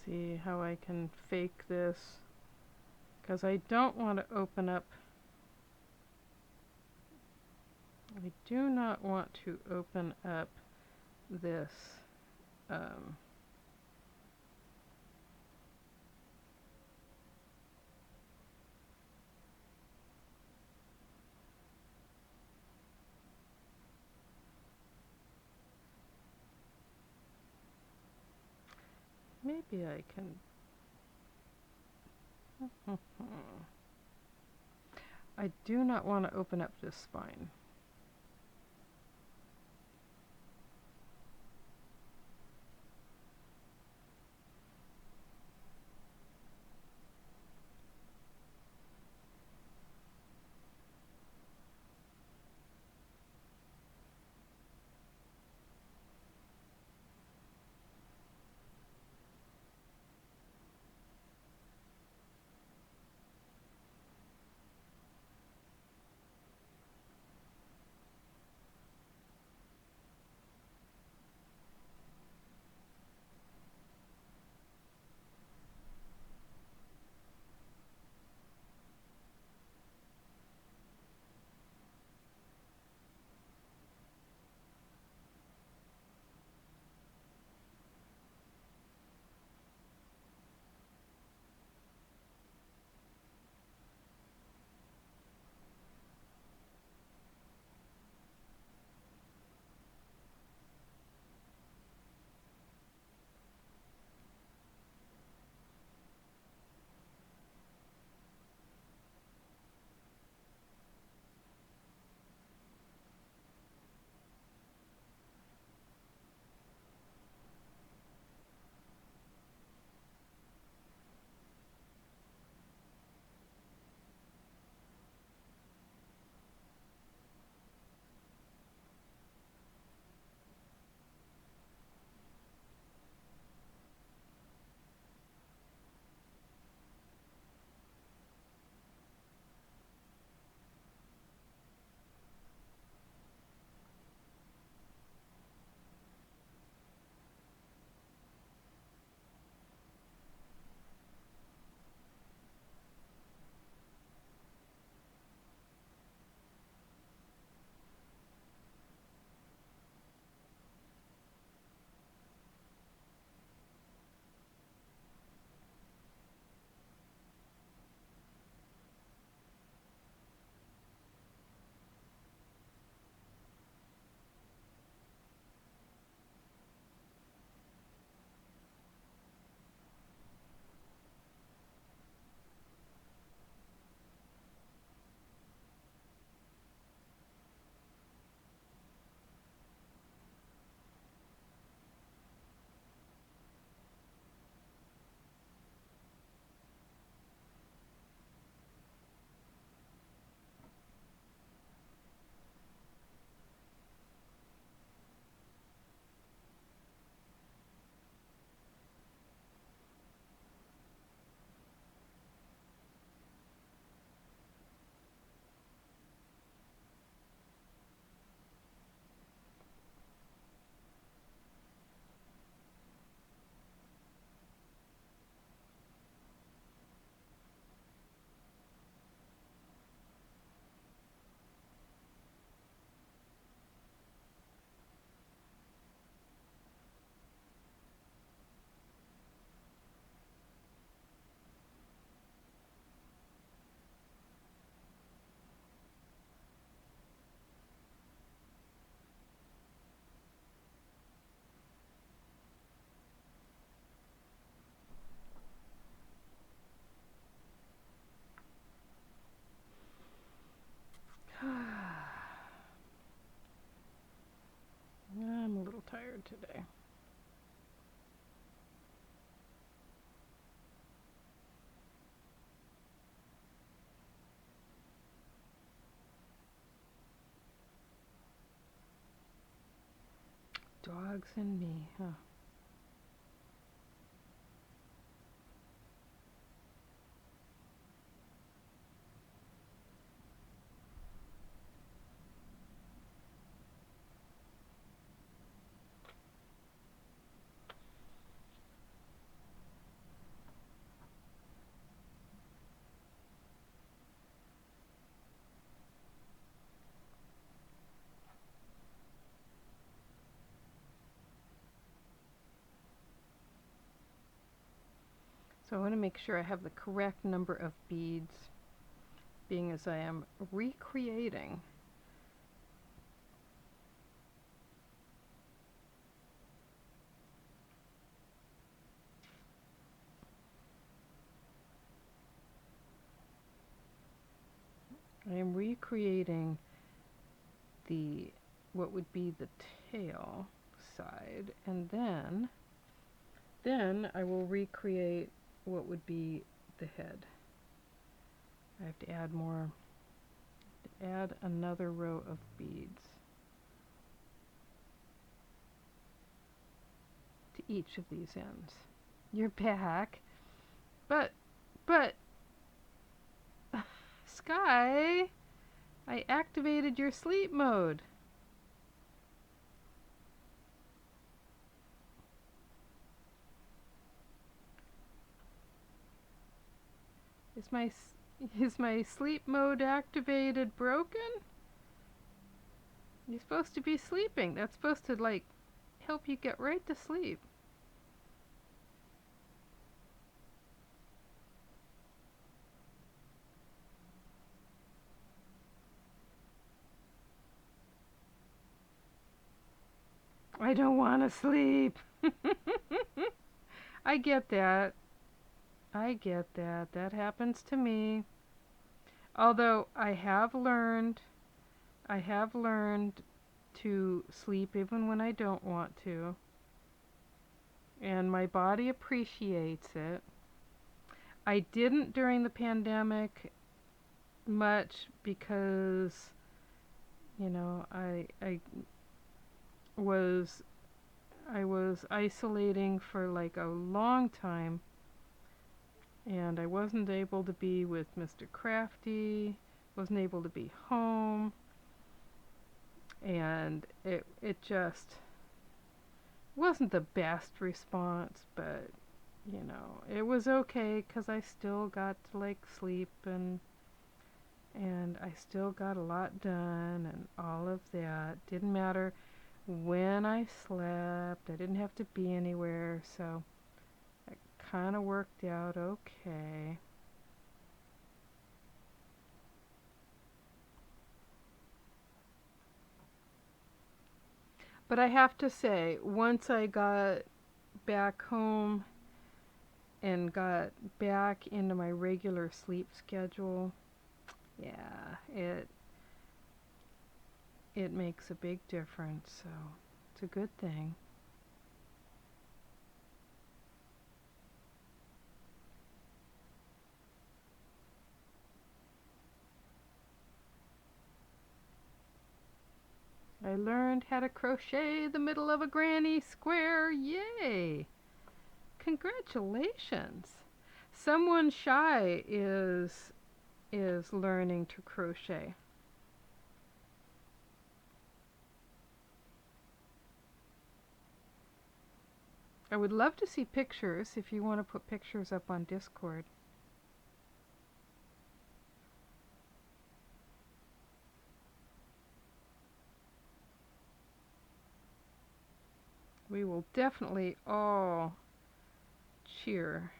See how I can fake this, because I don't want to open up. I do not want to open up this Maybe I can. I do not want to open up this spine. I'm a little tired today. Dogs and me, huh? So I want to make sure I have the correct number of beads, being as I am recreating I'm recreating the what would be the tail side, and then I will recreate what would be the head. I have to add more, add another row of beads to each of these ends. You're back, but Sky, I activated your sleep mode. Is my sleep mode activated broken? You're supposed to be sleeping. That's supposed to like help you get right to sleep. I don't want to sleep. I get that. I get that. That happens to me. Although I have learned to sleep even when I don't want to. And my body appreciates it. I didn't during the pandemic much because, was I was isolating for like a long time, and I wasn't able to be with Mr. Crafty, wasn't able to be home, and it just wasn't the best response, but it was okay because I still got to like sleep, and I still got a lot done and all of that. Didn't matter when I slept. I didn't have to be anywhere, so it kind of worked out okay. But I have to say, once I got back home and got back into my regular sleep schedule, yeah, it makes a big difference, so it's a good thing. I learned how to crochet the middle of a granny square. Yay! Congratulations. Someone shy is learning to crochet. I would love to see pictures if you want to put pictures up on Discord. We will definitely all cheer.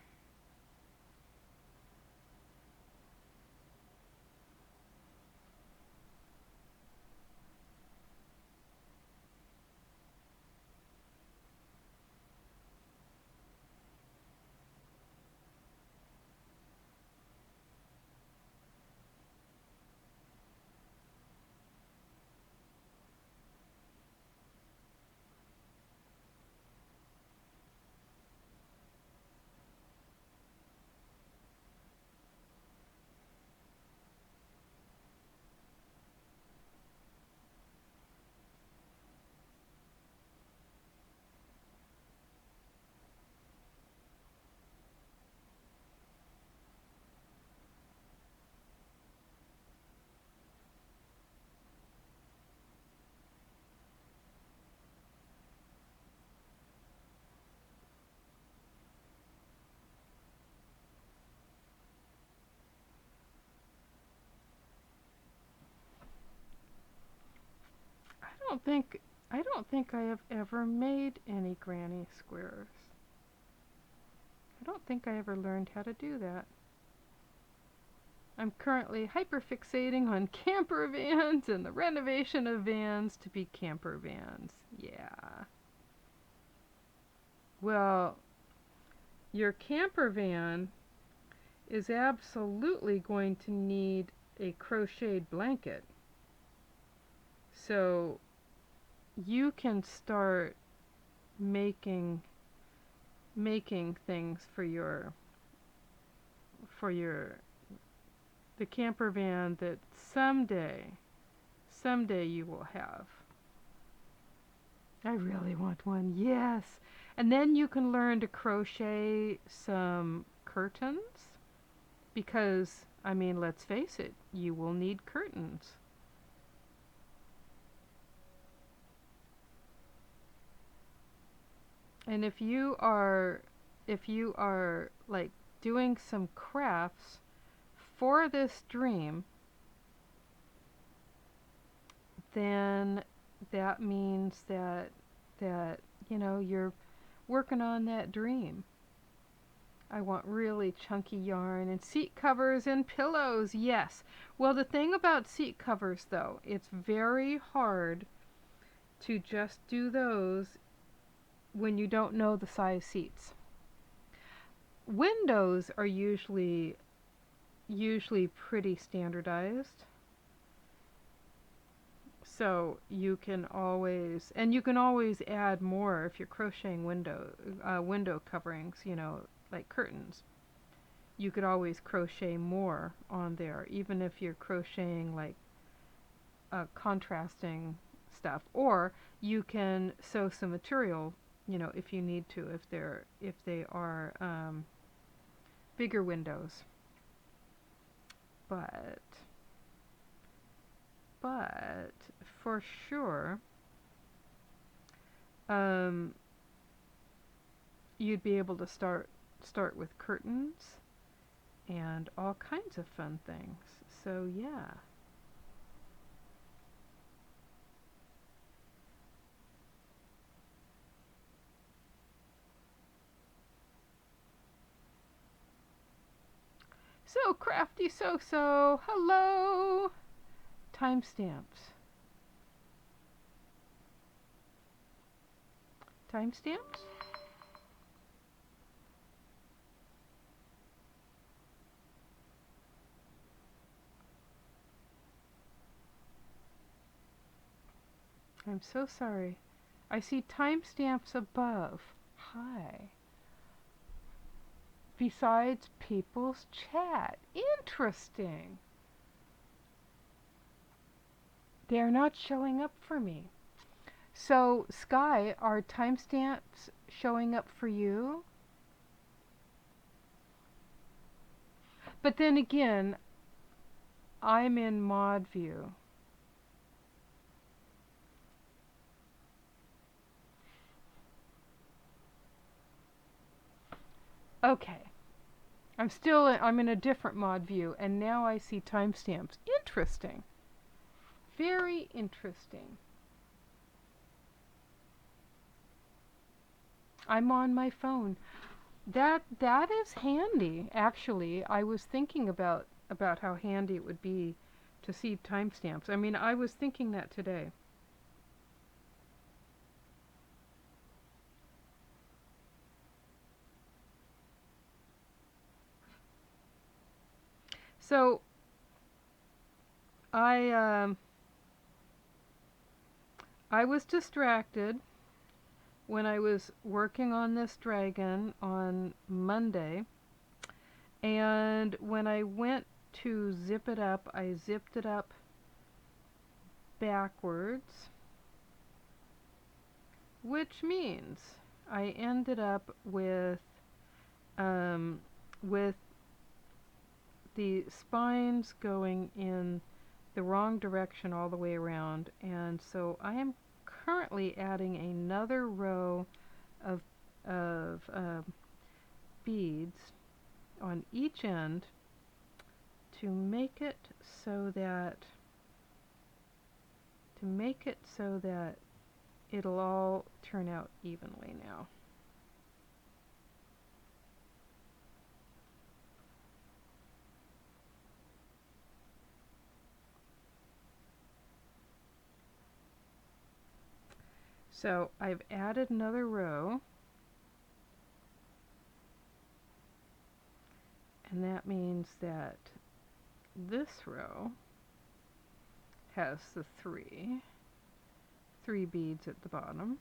I don't think I don't think I have ever made any granny squares. I don't think I ever learned how to do that. I'm currently hyperfixating on camper vans and the renovation of vans to be camper vans. Yeah. Well, your camper van is absolutely going to need a crocheted blanket. So you can start making things for your the camper van that someday you will have. I really want one. Yes. And then you can learn to crochet some curtains because I mean, let's face it, you will need curtains. And if you are like doing some crafts for this dream, then that means that you know you're working on that dream. I want really chunky yarn and seat covers and pillows. Yes. Well, the thing about seat covers though, it's very hard to just do those when you don't know the size seats. Windows are usually pretty standardized. So you can always add more if you're crocheting window coverings, you know, like curtains. You could always crochet more on there, even if you're crocheting like contrasting stuff. Or you can sew some material, you know, if you need to, if they are bigger windows. But for sure, um, you'd be able to start with curtains and all kinds of fun things. So yeah. So crafty so hello. Timestamps. Timestamps? I'm so sorry. I see timestamps above. Hi. Besides people's chat. Interesting. They're not showing up for me. So, Sky, are timestamps showing up for you? But then again, I'm in mod view. Okay. I'm in a different mod view, and now I see timestamps. Interesting. Very interesting. I'm on my phone. That is handy, actually. I was thinking about how handy it would be to see timestamps. I mean, I was thinking that today. So I I was distracted when I was working on this dragon on Monday, and when I went to zip it up, I zipped it up backwards, which means I ended up with the spines going in the wrong direction all the way around, and so I am currently adding another row of beads on each end to make it so that it'll all turn out evenly now. So I've added another row, and that means that this row has the three beads at the bottom.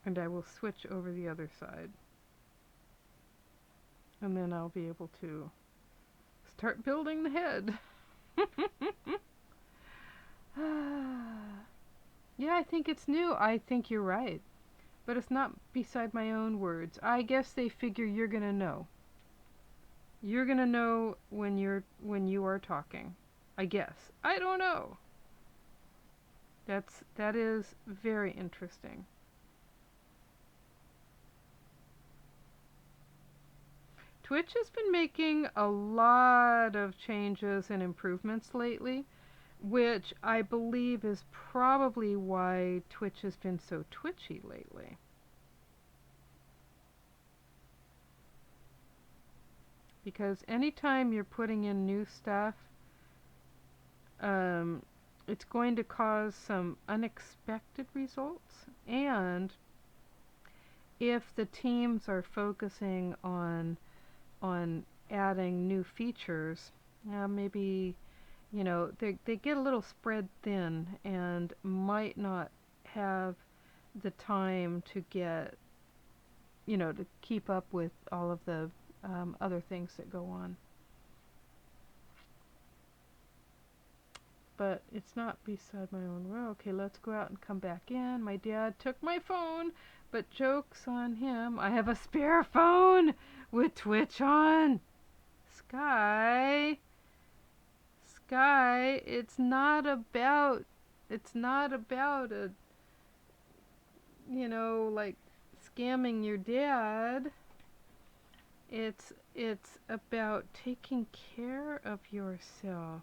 And I will switch over the other side. And then I'll be able to start building the head. Yeah, I think it's new. I think you're right. But it's not beside my own words. I guess they figure you're going to know. You're going to know when you are talking. I guess. I don't know. That is very interesting. Twitch has been making a lot of changes and improvements lately, which I believe is probably why Twitch has been so twitchy lately. Because anytime you're putting in new stuff, it's going to cause some unexpected results. And if the teams are focusing on adding new features, maybe, they get a little spread thin and might not have the time to get, to keep up with all of the other things that go on. But it's not beside my own row. Okay, let's go out and come back in. My dad took my phone, but joke's on him. I have a spare phone with Twitch on. Sky, it's not about a, like scamming your dad. It's about taking care of yourself.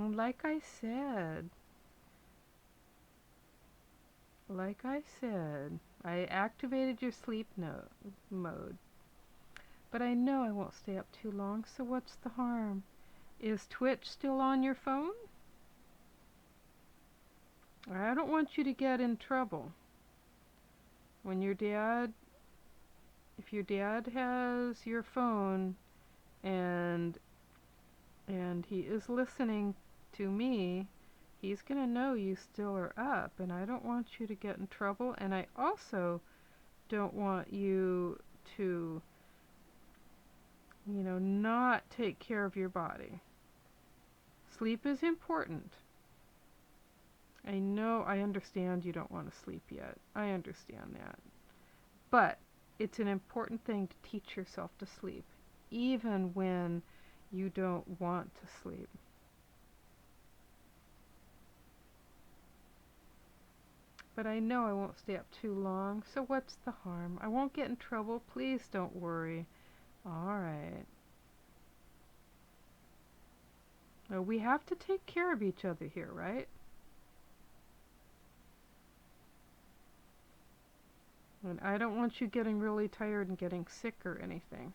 And like I said, I activated your sleep mode. But I know I won't stay up too long, so what's the harm? Is Twitch still on your phone? I don't want you to get in trouble. When if your dad has your phone and he is listening to me, he's going to know you still are up, and I don't want you to get in trouble, and I also don't want you to, not take care of your body. Sleep is important. I know, I understand you don't want to sleep yet. I understand that. But it's an important thing to teach yourself to sleep, even when you don't want to sleep. But I know I won't stay up too long, so what's the harm? I won't get in trouble. Please don't worry. All right. Well, we have to take care of each other here, right? And I don't want you getting really tired and getting sick or anything.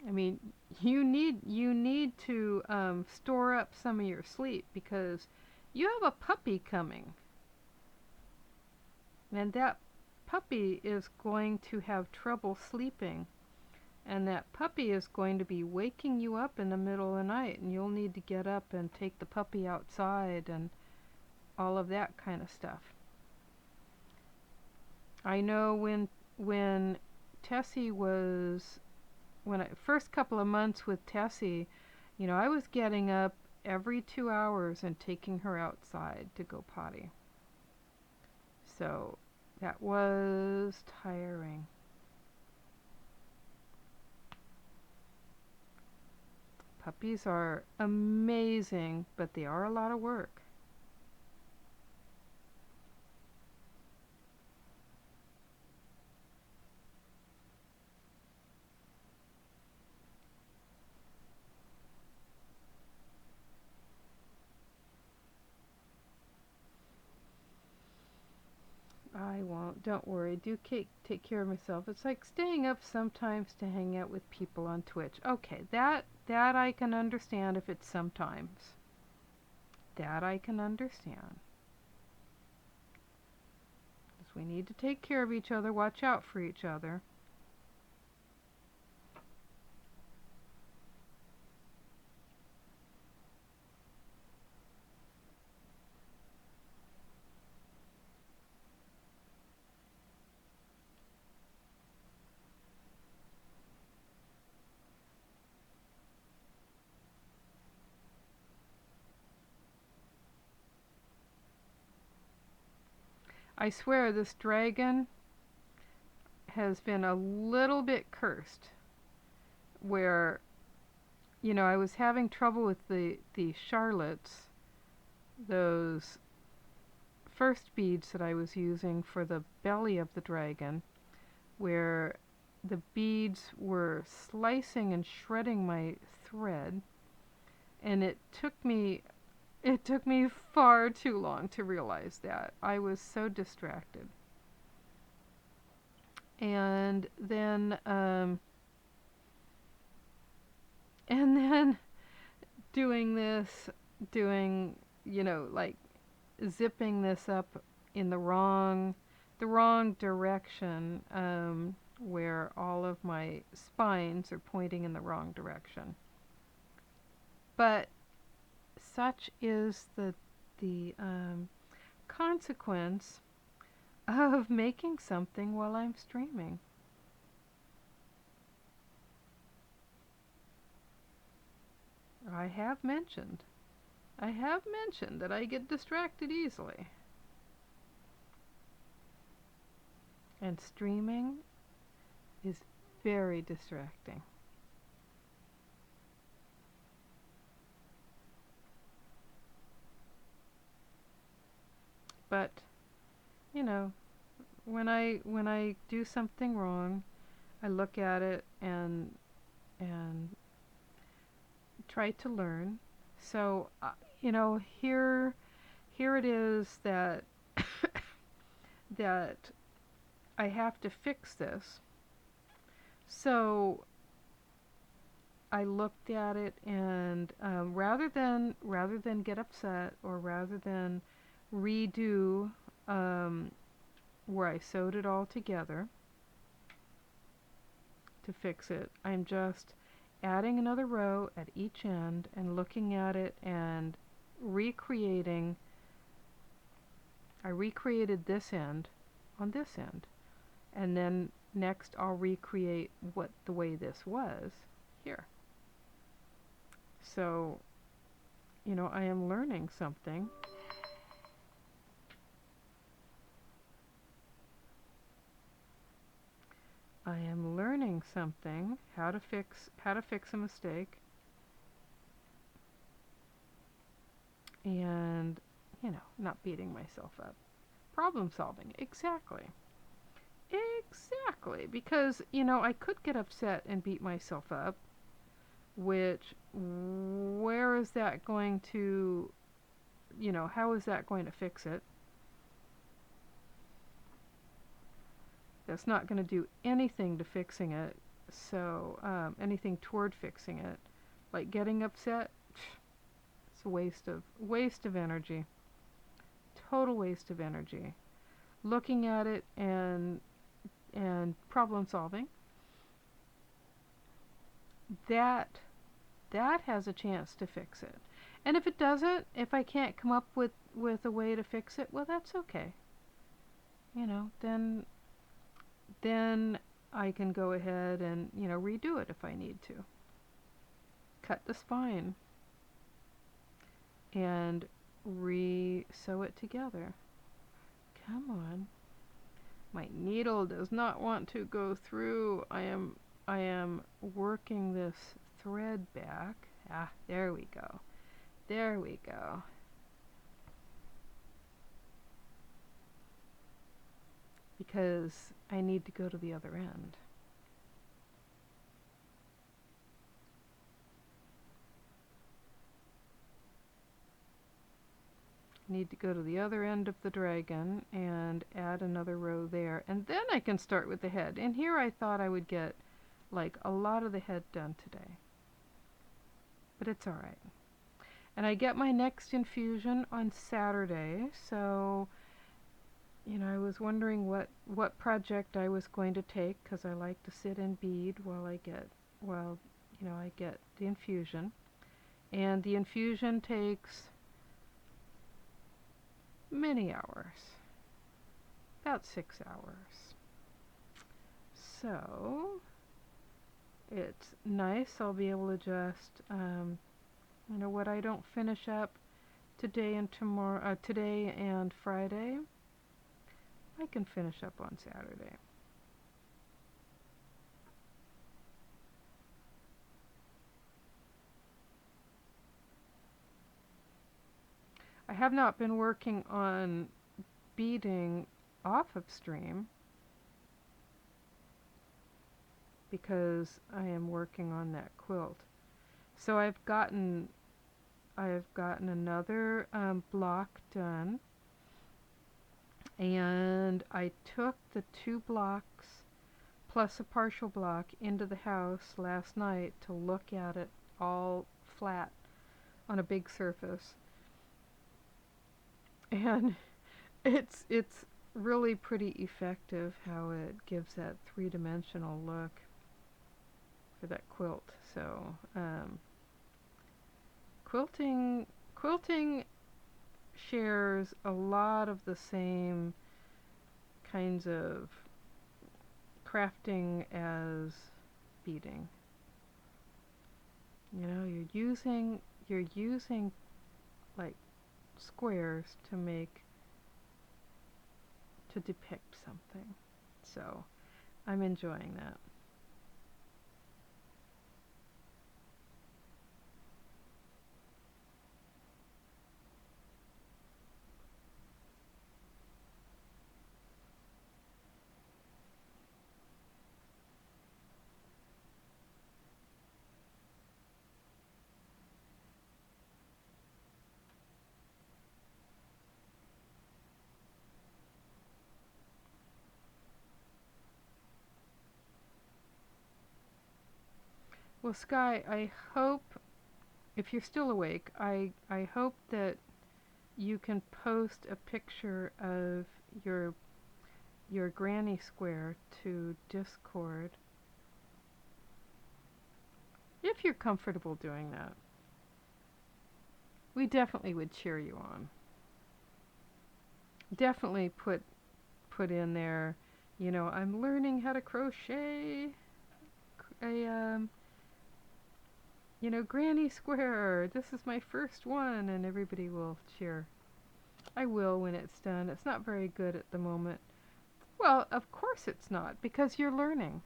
I mean, you need to store up some of your sleep because you have a puppy coming. And that puppy is going to have trouble sleeping. And that puppy is going to be waking you up in the middle of the night, and you'll need to get up and take the puppy outside and all of that kind of stuff. I know when Tessie was, first couple of months with Tessie, I was getting up every 2 hours and taking her outside to go potty. So that was tiring. Puppies are amazing, but they are a lot of work. I won't. Don't worry. Take care of myself. It's like staying up sometimes to hang out with people on Twitch. Okay, that I can understand if it's sometimes. That I can understand. Because we need to take care of each other, watch out for each other. I swear this dragon has been a little bit cursed. Where, I was having trouble with the charlottes, those first beads that I was using for the belly of the dragon, where the beads were slicing and shredding my thread, and it took me far too long to realize that. I was so distracted. And then doing this, like zipping this up in the wrong direction, where all of my spines are pointing in the wrong direction. But such is the consequence of making something while I'm streaming. I have mentioned that I get distracted easily. And streaming is very distracting. But, when I do something wrong, I look at it and try to learn. So, here it is that that I have to fix this. So I looked at it, and rather than get upset, or rather than redo where I sewed it all together to fix it, I'm just adding another row at each end and looking at it and recreating. I recreated this end on this end, and then next I'll recreate the way this was here. So, I am learning something. I am learning something, how to fix a mistake. And, not beating myself up. Problem solving, exactly. Exactly, because, I could get upset and beat myself up, which, where is that going to, how is that going to fix it? That's not going to do anything to fixing it, so, anything toward fixing it. Like getting upset, it's a waste of energy. Total waste of energy. Looking at it and problem solving, that has a chance to fix it. And if it doesn't, if I can't come up with a way to fix it, well, that's okay. Then I can go ahead and, redo it if I need to. Cut the spine. and re-sew it together. Come on. My needle does not want to go through. I am working this thread back. Ah, there we go. There we go. Because I need to go to the other end. Need to go to the other end of the dragon and add another row there, and then I can start with the head. And here I thought I would get like a lot of the head done today, but it's all right. And I get my next infusion on Saturday, so I was wondering what project I was going to take, because I like to sit and bead while I get the infusion. And the infusion takes many hours, about 6 hours. So it's nice. I'll be able to just, what I don't finish up today and tomorrow, today and Friday, I can finish up on Saturday. I have not been working on beading off of stream because I am working on that quilt. So I've gotten another block done, and I took the 2 blocks plus a partial block into the house last night to look at it all flat on a big surface. And it's really pretty effective how it gives that 3-dimensional look for that quilt. So quilting shares a lot of the same kinds of crafting as beading. You're using like squares to depict something. So I'm enjoying that. Well, Sky, I hope, if you're still awake, I hope that you can post a picture of your granny square to Discord if you're comfortable doing that. We definitely would cheer you on. Definitely put in there, I'm learning how to crochet a granny square. This is my first one, and everybody will cheer. I will when it's done. It's not very good at the moment. Well, of course it's not, because you're learning.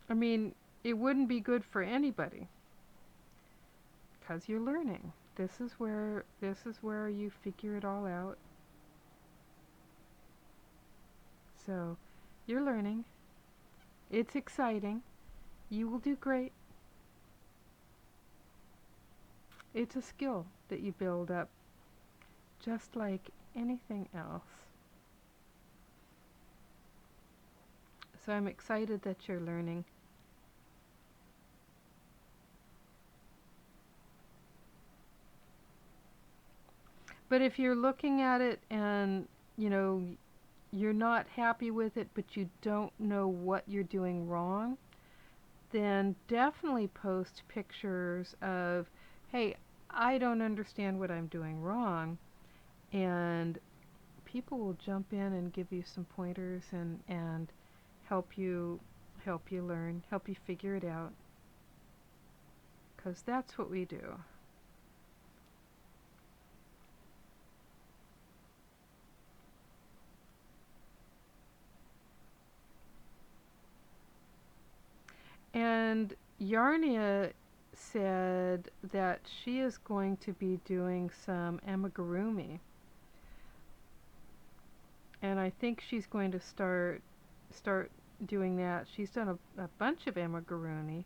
I mean, it wouldn't be good for anybody, because you're learning. This is where you figure it all out. So, you're learning. It's exciting. You will do great. It's a skill that you build up, just like anything else. So I'm excited that you're learning. But if you're looking at it and, you're not happy with it, but you don't know what you're doing wrong, then definitely post pictures of, hey, I don't understand what I'm doing wrong, and people will jump in and give you some pointers and help you learn, help you figure it out. 'cause that's what we do. And Yarnia said that she is going to be doing some amigurumi. And I think she's going to start doing that. She's done a bunch of gurumi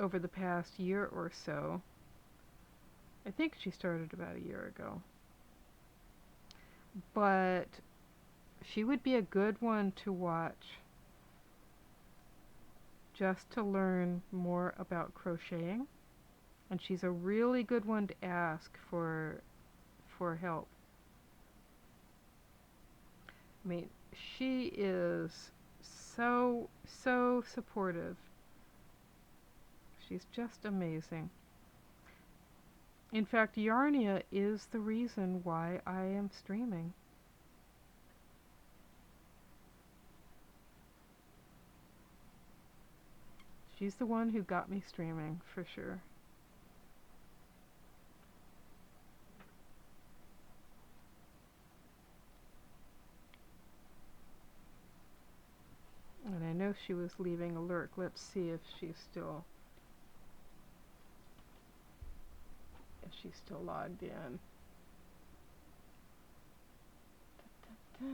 over the past year or so. I think she started about a year ago. But she would be a good one to watch just to learn more about crocheting. And she's a really good one to ask for help. I mean, she is so supportive. She's just amazing. In fact, Yarnia is the reason why I am streaming. She's the one who got me streaming, for sure. And I know she was leaving a lurk. Let's see if she's still logged in. Da, da, da.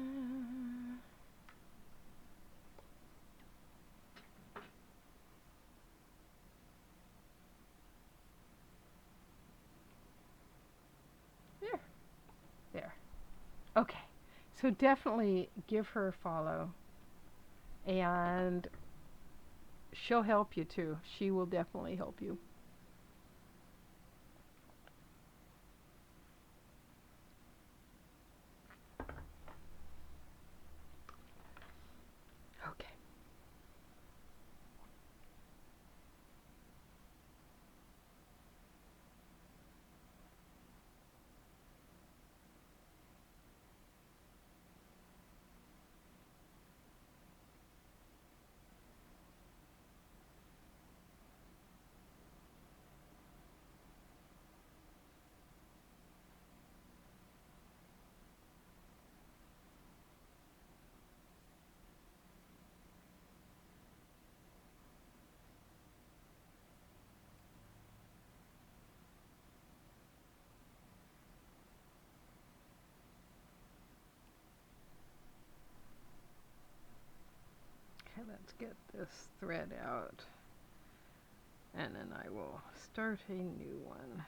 There. Okay. So definitely give her a follow. And she'll help you too. She will definitely help you. Okay. Okay, let's get this thread out. And then I will start a new one.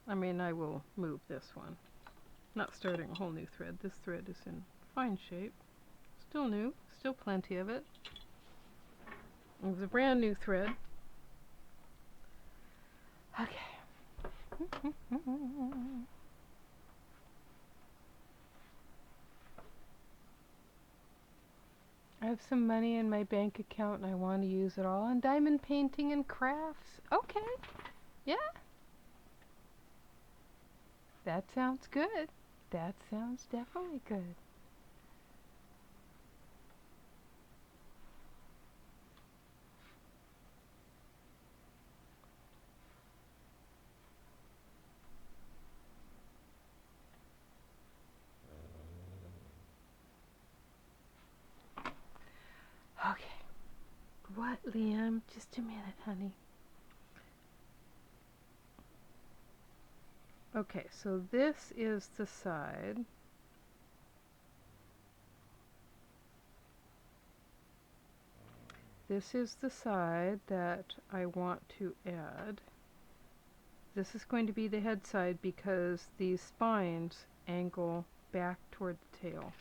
I mean, I will move this one. Not starting a whole new thread. This thread is in fine shape. Still new. Still plenty of it. It was a brand new thread. Okay. I have some money in my bank account and I want to use it all on diamond painting and crafts. Okay. Yeah. That sounds good. That sounds definitely good. Okay. What, Liam? Just a minute, honey. Okay, so this is the side. This is the side that I want to add. This is going to be the head side because these spines angle back toward the tail.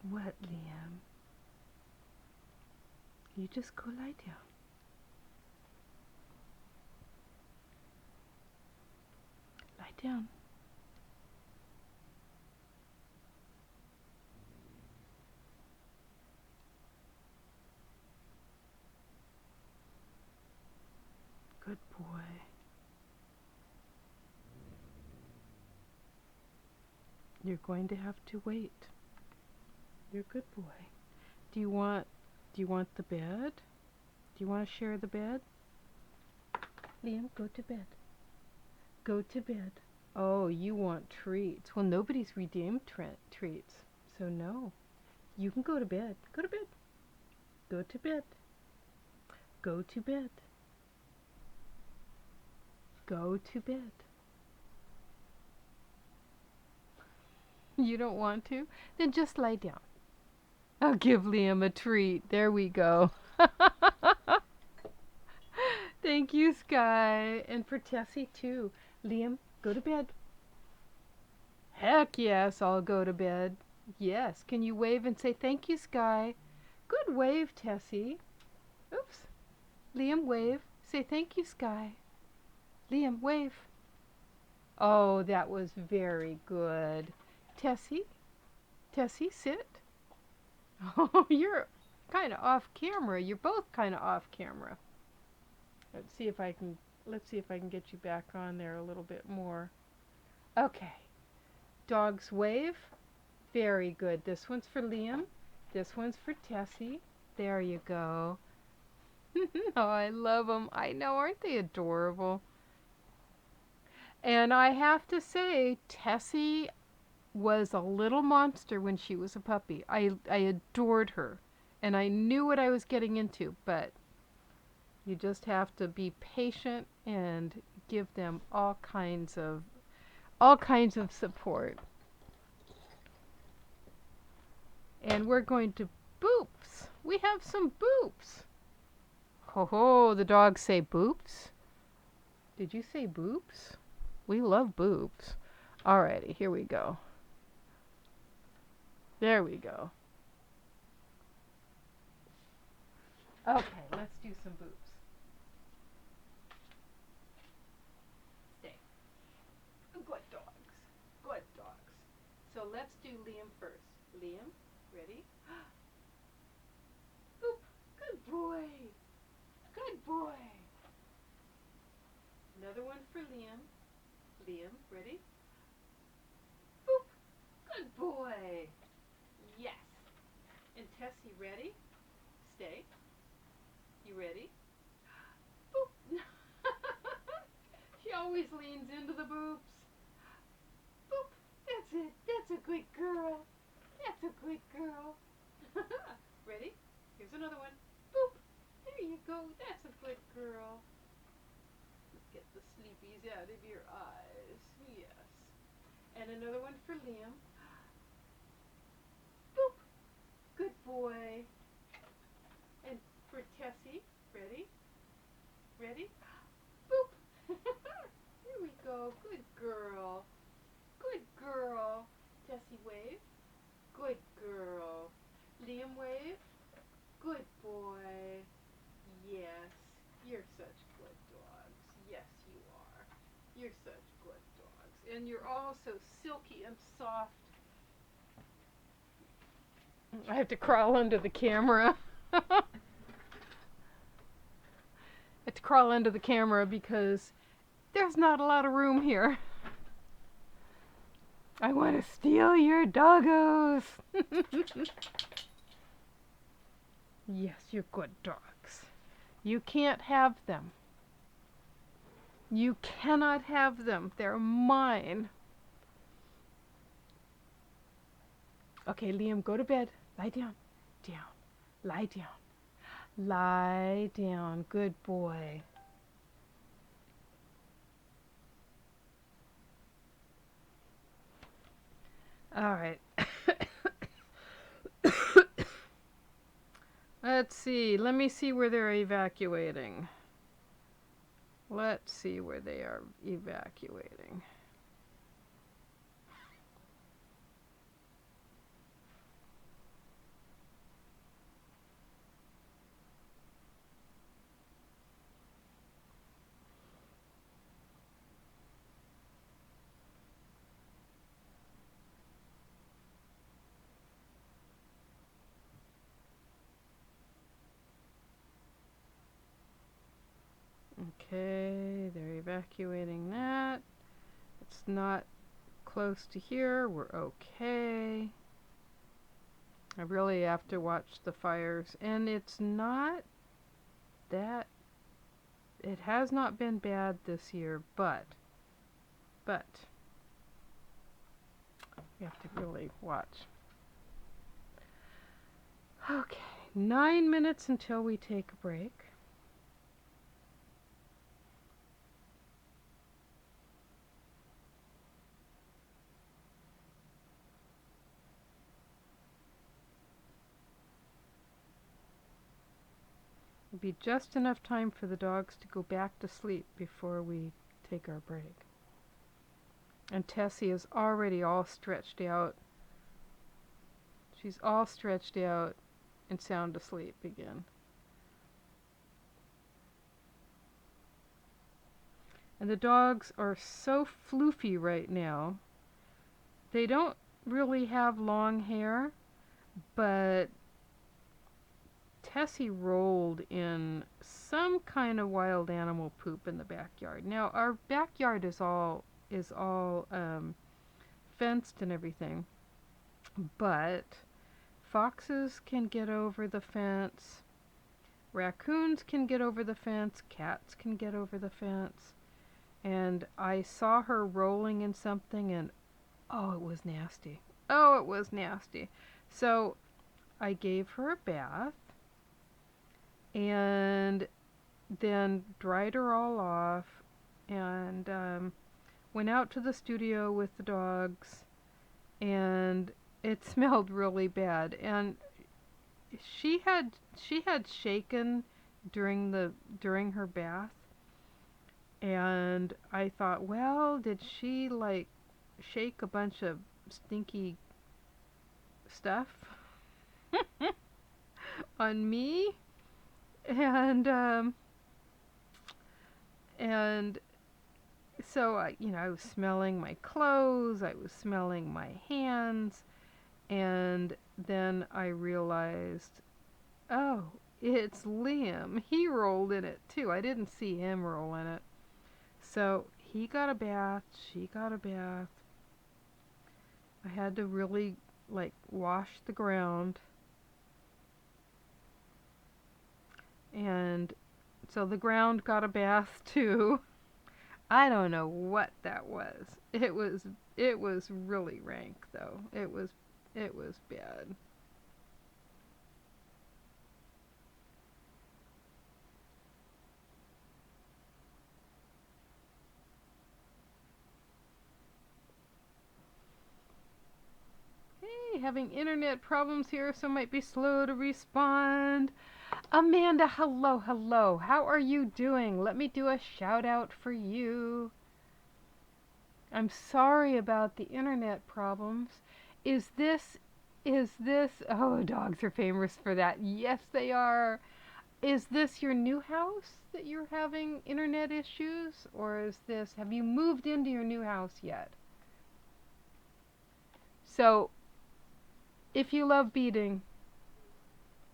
What, Liam? You just go lie down. Lie down. You're going to have to wait. You're a good boy. Do you want the bed? Do you want to share the bed? Liam, go to bed. Go to bed. Oh, you want treats. Well, nobody's redeemed treats. So no. You can go to bed. Go to bed. Go to bed. Go to bed. Go to bed. You don't want to? Then just lie down. I'll give Liam a treat. There we go. Thank you, Sky. And for Tessie, too. Liam, go to bed. Heck yes, I'll go to bed. Yes. Can you wave and say thank you, Sky? Good wave, Tessie. Oops. Liam, wave. Say thank you, Sky. Liam, wave. Oh, that was very good. Tessie? Tessie, sit. Oh, you're kind of off camera. You're both kind of off camera. Let's see if I can get you back on there a little bit more. Okay. Dogs wave. Very good. This one's for Liam. This one's for Tessie. There you go. Oh, I love them. I know, aren't they adorable? And I have to say, Tessie was a little monster when she was a puppy. I adored her. And I knew what I was getting into, but you just have to be patient and give them all kinds of support. And we're going to boops. We have some boops. Ho ho, the dogs say boops. Did you say boops? We love boops. Alrighty, here we go. There we go. Okay, let's do some boops. Stay. Good dogs. Good dogs. So let's do Liam first. Liam, ready? Boop. Good boy. Good boy. Another one for Liam. Liam, ready? Boop. Good boy. Yes. And Tessie, ready? Stay. You ready? Boop. She always leans into the boops. Boop. That's it. That's a good girl. That's a good girl. Ready? Here's another one. Boop. There you go. That's a good girl. Let's get the sleepies out of your eyes. Yes. And another one for Liam. Boop. Good boy. And for Tessie, ready? Ready? Boop. Here we go. Good girl. Good girl. Tessie, wave. Good girl. Liam, wave. Good boy. Yes. You're such good dogs. Yes, you are. You're such good dogs. And you're all so silky and soft. I have to crawl under the camera. I have to crawl under the camera because there's not a lot of room here. I want to steal your doggos. Yes, you're good dogs. You can't have them. You cannot have them. They're mine. Okay, Liam, go to bed. Lie down. Down. Lie down. Lie down. Good boy. All right. Let's see. Let me see where they're evacuating. Let's see where they are evacuating. Okay, they're evacuating that. It's not close to here. We're okay. I really have to watch the fires. And it's not that, it has not been bad this year, but we have to really watch. Okay, 9 minutes until we take a break. It'll be just enough time for the dogs to go back to sleep before we take our break. And Tessie is already all stretched out. She's all stretched out and sound asleep again. And the dogs are so floofy right now. They don't really have long hair, but Tessie rolled in some kind of wild animal poop in the backyard. Now our backyard is all fenced and everything, but foxes can get over the fence, raccoons can get over the fence, cats can get over the fence, and I saw her rolling in something and oh, it was nasty. Oh, it was nasty. So I gave her a bath and then dried her all off and went out to the studio with the dogs, and it smelled really bad. And she had shaken during her bath, and I thought, well, did she like shake a bunch of stinky stuff on me? And so I was smelling my clothes, I was smelling my hands, and then I realized, oh, it's Liam. He rolled in it too. I didn't see him roll in it. So he got a bath, she got a bath. I had to really wash the ground. And so the ground got a bath too. I don't know what that was. It was really rank though. It was bad. Hey, having internet problems here, so might be slow to respond. Amanda, hello, hello. How are you doing? Let me do a shout out for you. I'm sorry about the internet problems. Is this, oh, dogs are famous for that. Yes, they are. Is this your new house that you're having internet issues? Or have you moved into your new house yet? So, if you love beading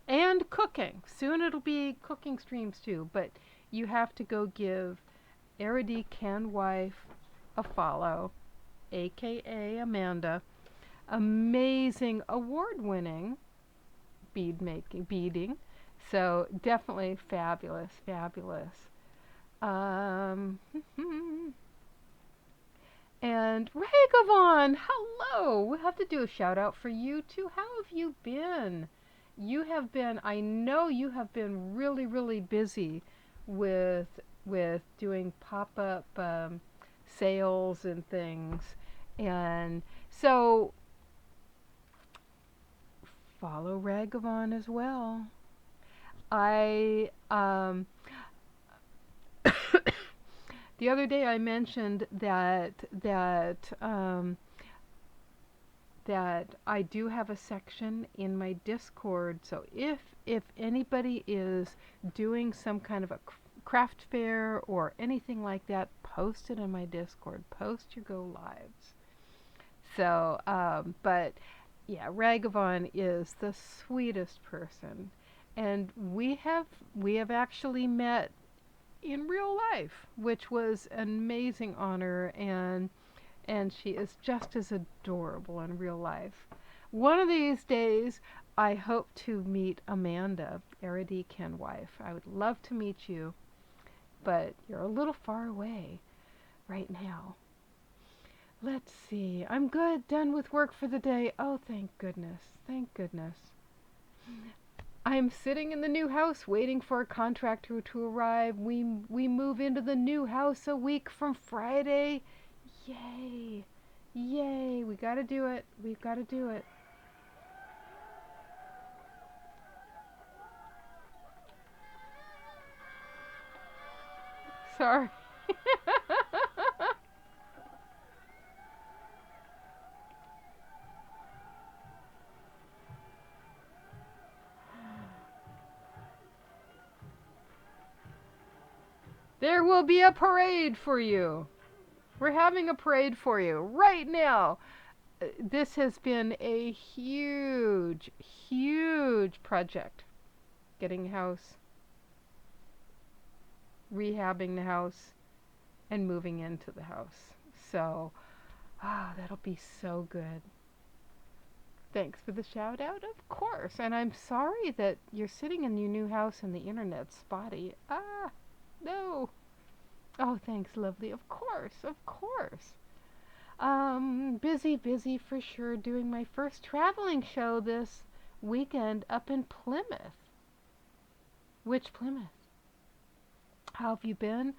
and cooking, soon it'll be cooking streams too, but you have to go give Eredy Can Wife a follow, aka Amanda. Amazing award-winning beading. So definitely fabulous. And Ragavon, hello. We have to do a shout out for you too. How have you been? I know you have been really, really busy with doing pop-up sales and things. And so follow Ragavon as well. I the other day I mentioned that I do have a section in my Discord. So if anybody is doing some kind of a craft fair or anything like that, post it in my Discord. Post your go lives. So, but yeah, Ragavon is the sweetest person, and we have actually met in real life, which was an amazing honor. And and she is just as adorable in real life. One of these days, I hope to meet Amanda, Eredy Kenwife. I would love to meet you, but you're a little far away right now. Let's see. I'm good. Done with work for the day. Oh, thank goodness. Thank goodness. I'm sitting in the new house waiting for a contractor to arrive. We move into the new house a week from Friday. Yay. Yay. We got to do it. We've got to do it. Sorry. There will be a parade for you. We're having a parade for you right now. This has been a huge, huge project. Getting a house, rehabbing the house, and moving into the house. So, that'll be so good. Thanks for the shout out, of course. And I'm sorry that you're sitting in your new house and the internet's spotty. No. Oh, thanks, lovely. Of course, of course. Busy for sure, doing my first traveling show this weekend up in Plymouth. Which Plymouth? How have you been?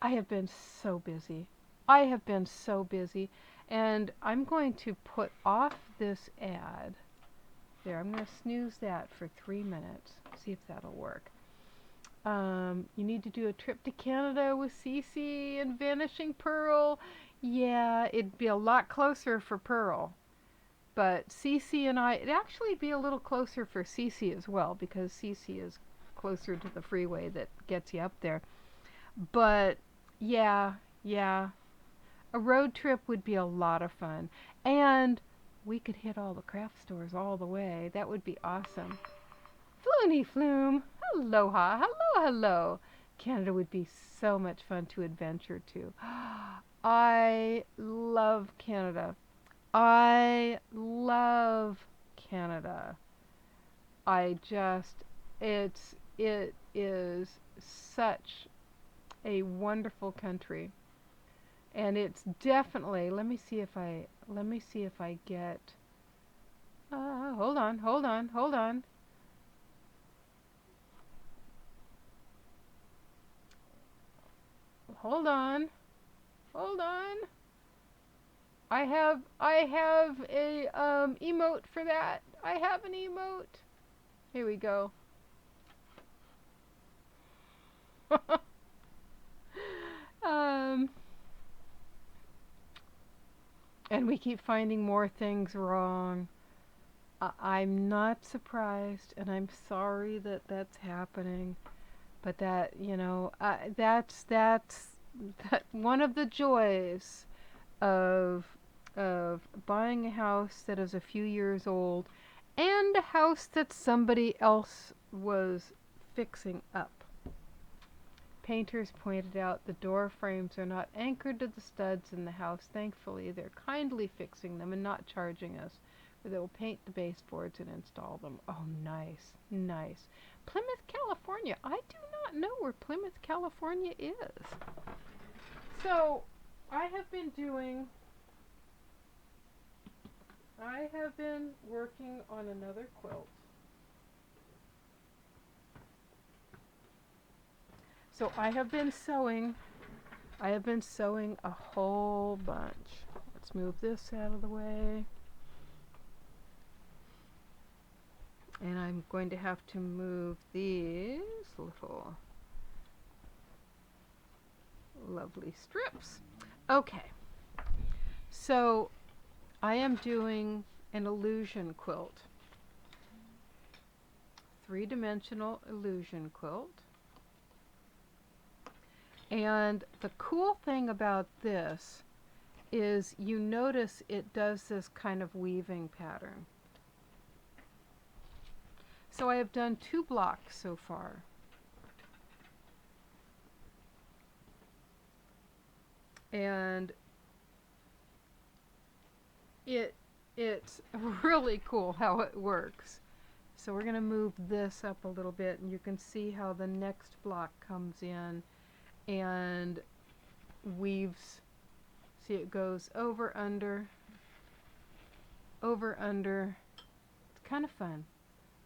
I have been so busy. I have been so busy. And I'm going to put off this ad. There, I'm going to snooze that for 3 minutes. See if that'll work. You need to do a trip to Canada with Cece and Vanishing Pearl. Yeah, it'd be a lot closer for Pearl. But Cece and it'd actually be a little closer for Cece as well, because Cece is closer to the freeway that gets you up there. But yeah, a road trip would be a lot of fun. And we could hit all the craft stores all the way. That would be awesome. Floony Flume. Aloha. Hello. Canada would be so much fun to adventure to. I love Canada. I love Canada. It is such a wonderful country. And it's definitely, let me see if I get, hold on. Hold on. I have a emote for that. I have an emote. Here we go. And we keep finding more things wrong. I'm not surprised, and I'm sorry that that's happening. But that, that's one of the joys of buying a house that is a few years old and a house that somebody else was fixing up. Painters pointed out the door frames are not anchored to the studs in the house. Thankfully, they're kindly fixing them and not charging us, or they will paint the baseboards and install them. Oh, nice. Plymouth, California. I do not know where Plymouth, California is. So, I have been working on another quilt. So I have been sewing a whole bunch. Let's move this out of the way. And I'm going to have to move these little lovely strips. Okay. So I am doing an illusion quilt. 3-dimensional illusion quilt. And the cool thing about this is you notice it does this kind of weaving pattern. So I have done 2 blocks so far. And it it's really cool how it works. So we're going to move this up a little bit, and you can see how the next block comes in and weaves. See, it goes over, under, over, under. It's kind of fun.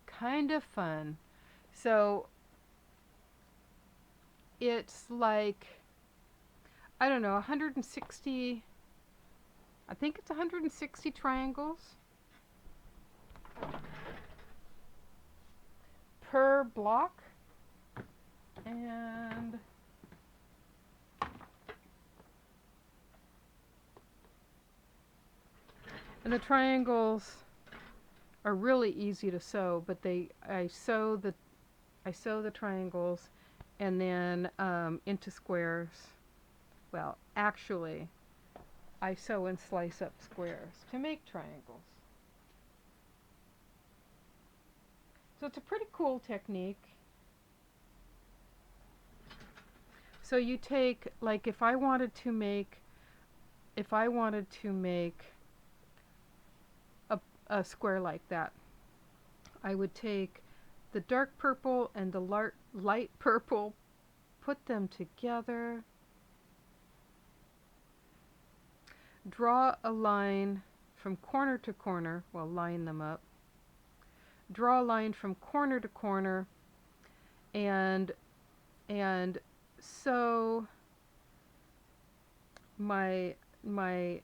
Kind of fun. So it's like, I don't know, 160, I think it's 160 triangles per block. And the triangles are really easy to sew, but I sew the triangles and then into squares. Well, actually, I sew and slice up squares to make triangles. So it's a pretty cool technique. So you take, like, if I wanted to make a square like that, I would take the dark purple and the light purple, put them together, draw a line from corner to corner, well, line them up, draw a line from corner to corner, and sew my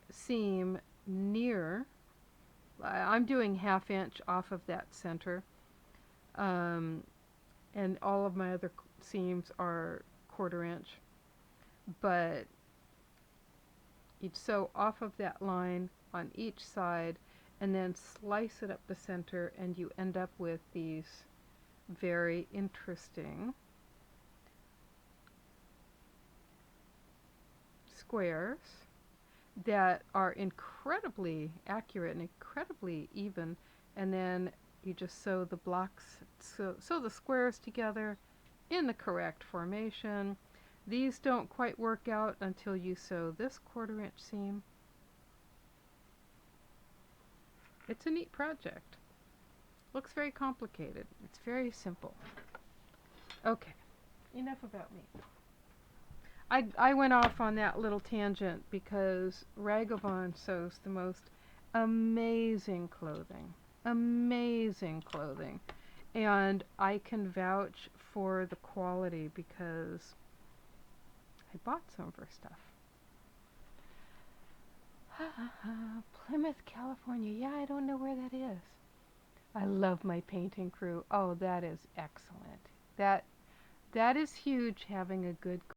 seam near. I'm doing 1/2 inch off of that center, and all of my other seams are 1/4 inch, but you'd sew off of that line on each side and then slice it up the center, and you end up with these very interesting squares that are incredibly accurate and incredibly even. And then you just sew the blocks, sew the squares together in the correct formation. These don't quite work out until you sew this 1/4 inch seam. It's a neat project. Looks very complicated. It's very simple. Okay, enough about me. I went off on that little tangent because Ragavon sews the most amazing clothing. Amazing clothing. And I can vouch for the quality because I bought some of her stuff. Plymouth, California. Yeah, I don't know where that is. I love my painting crew. Oh, that is excellent. That is huge, having a good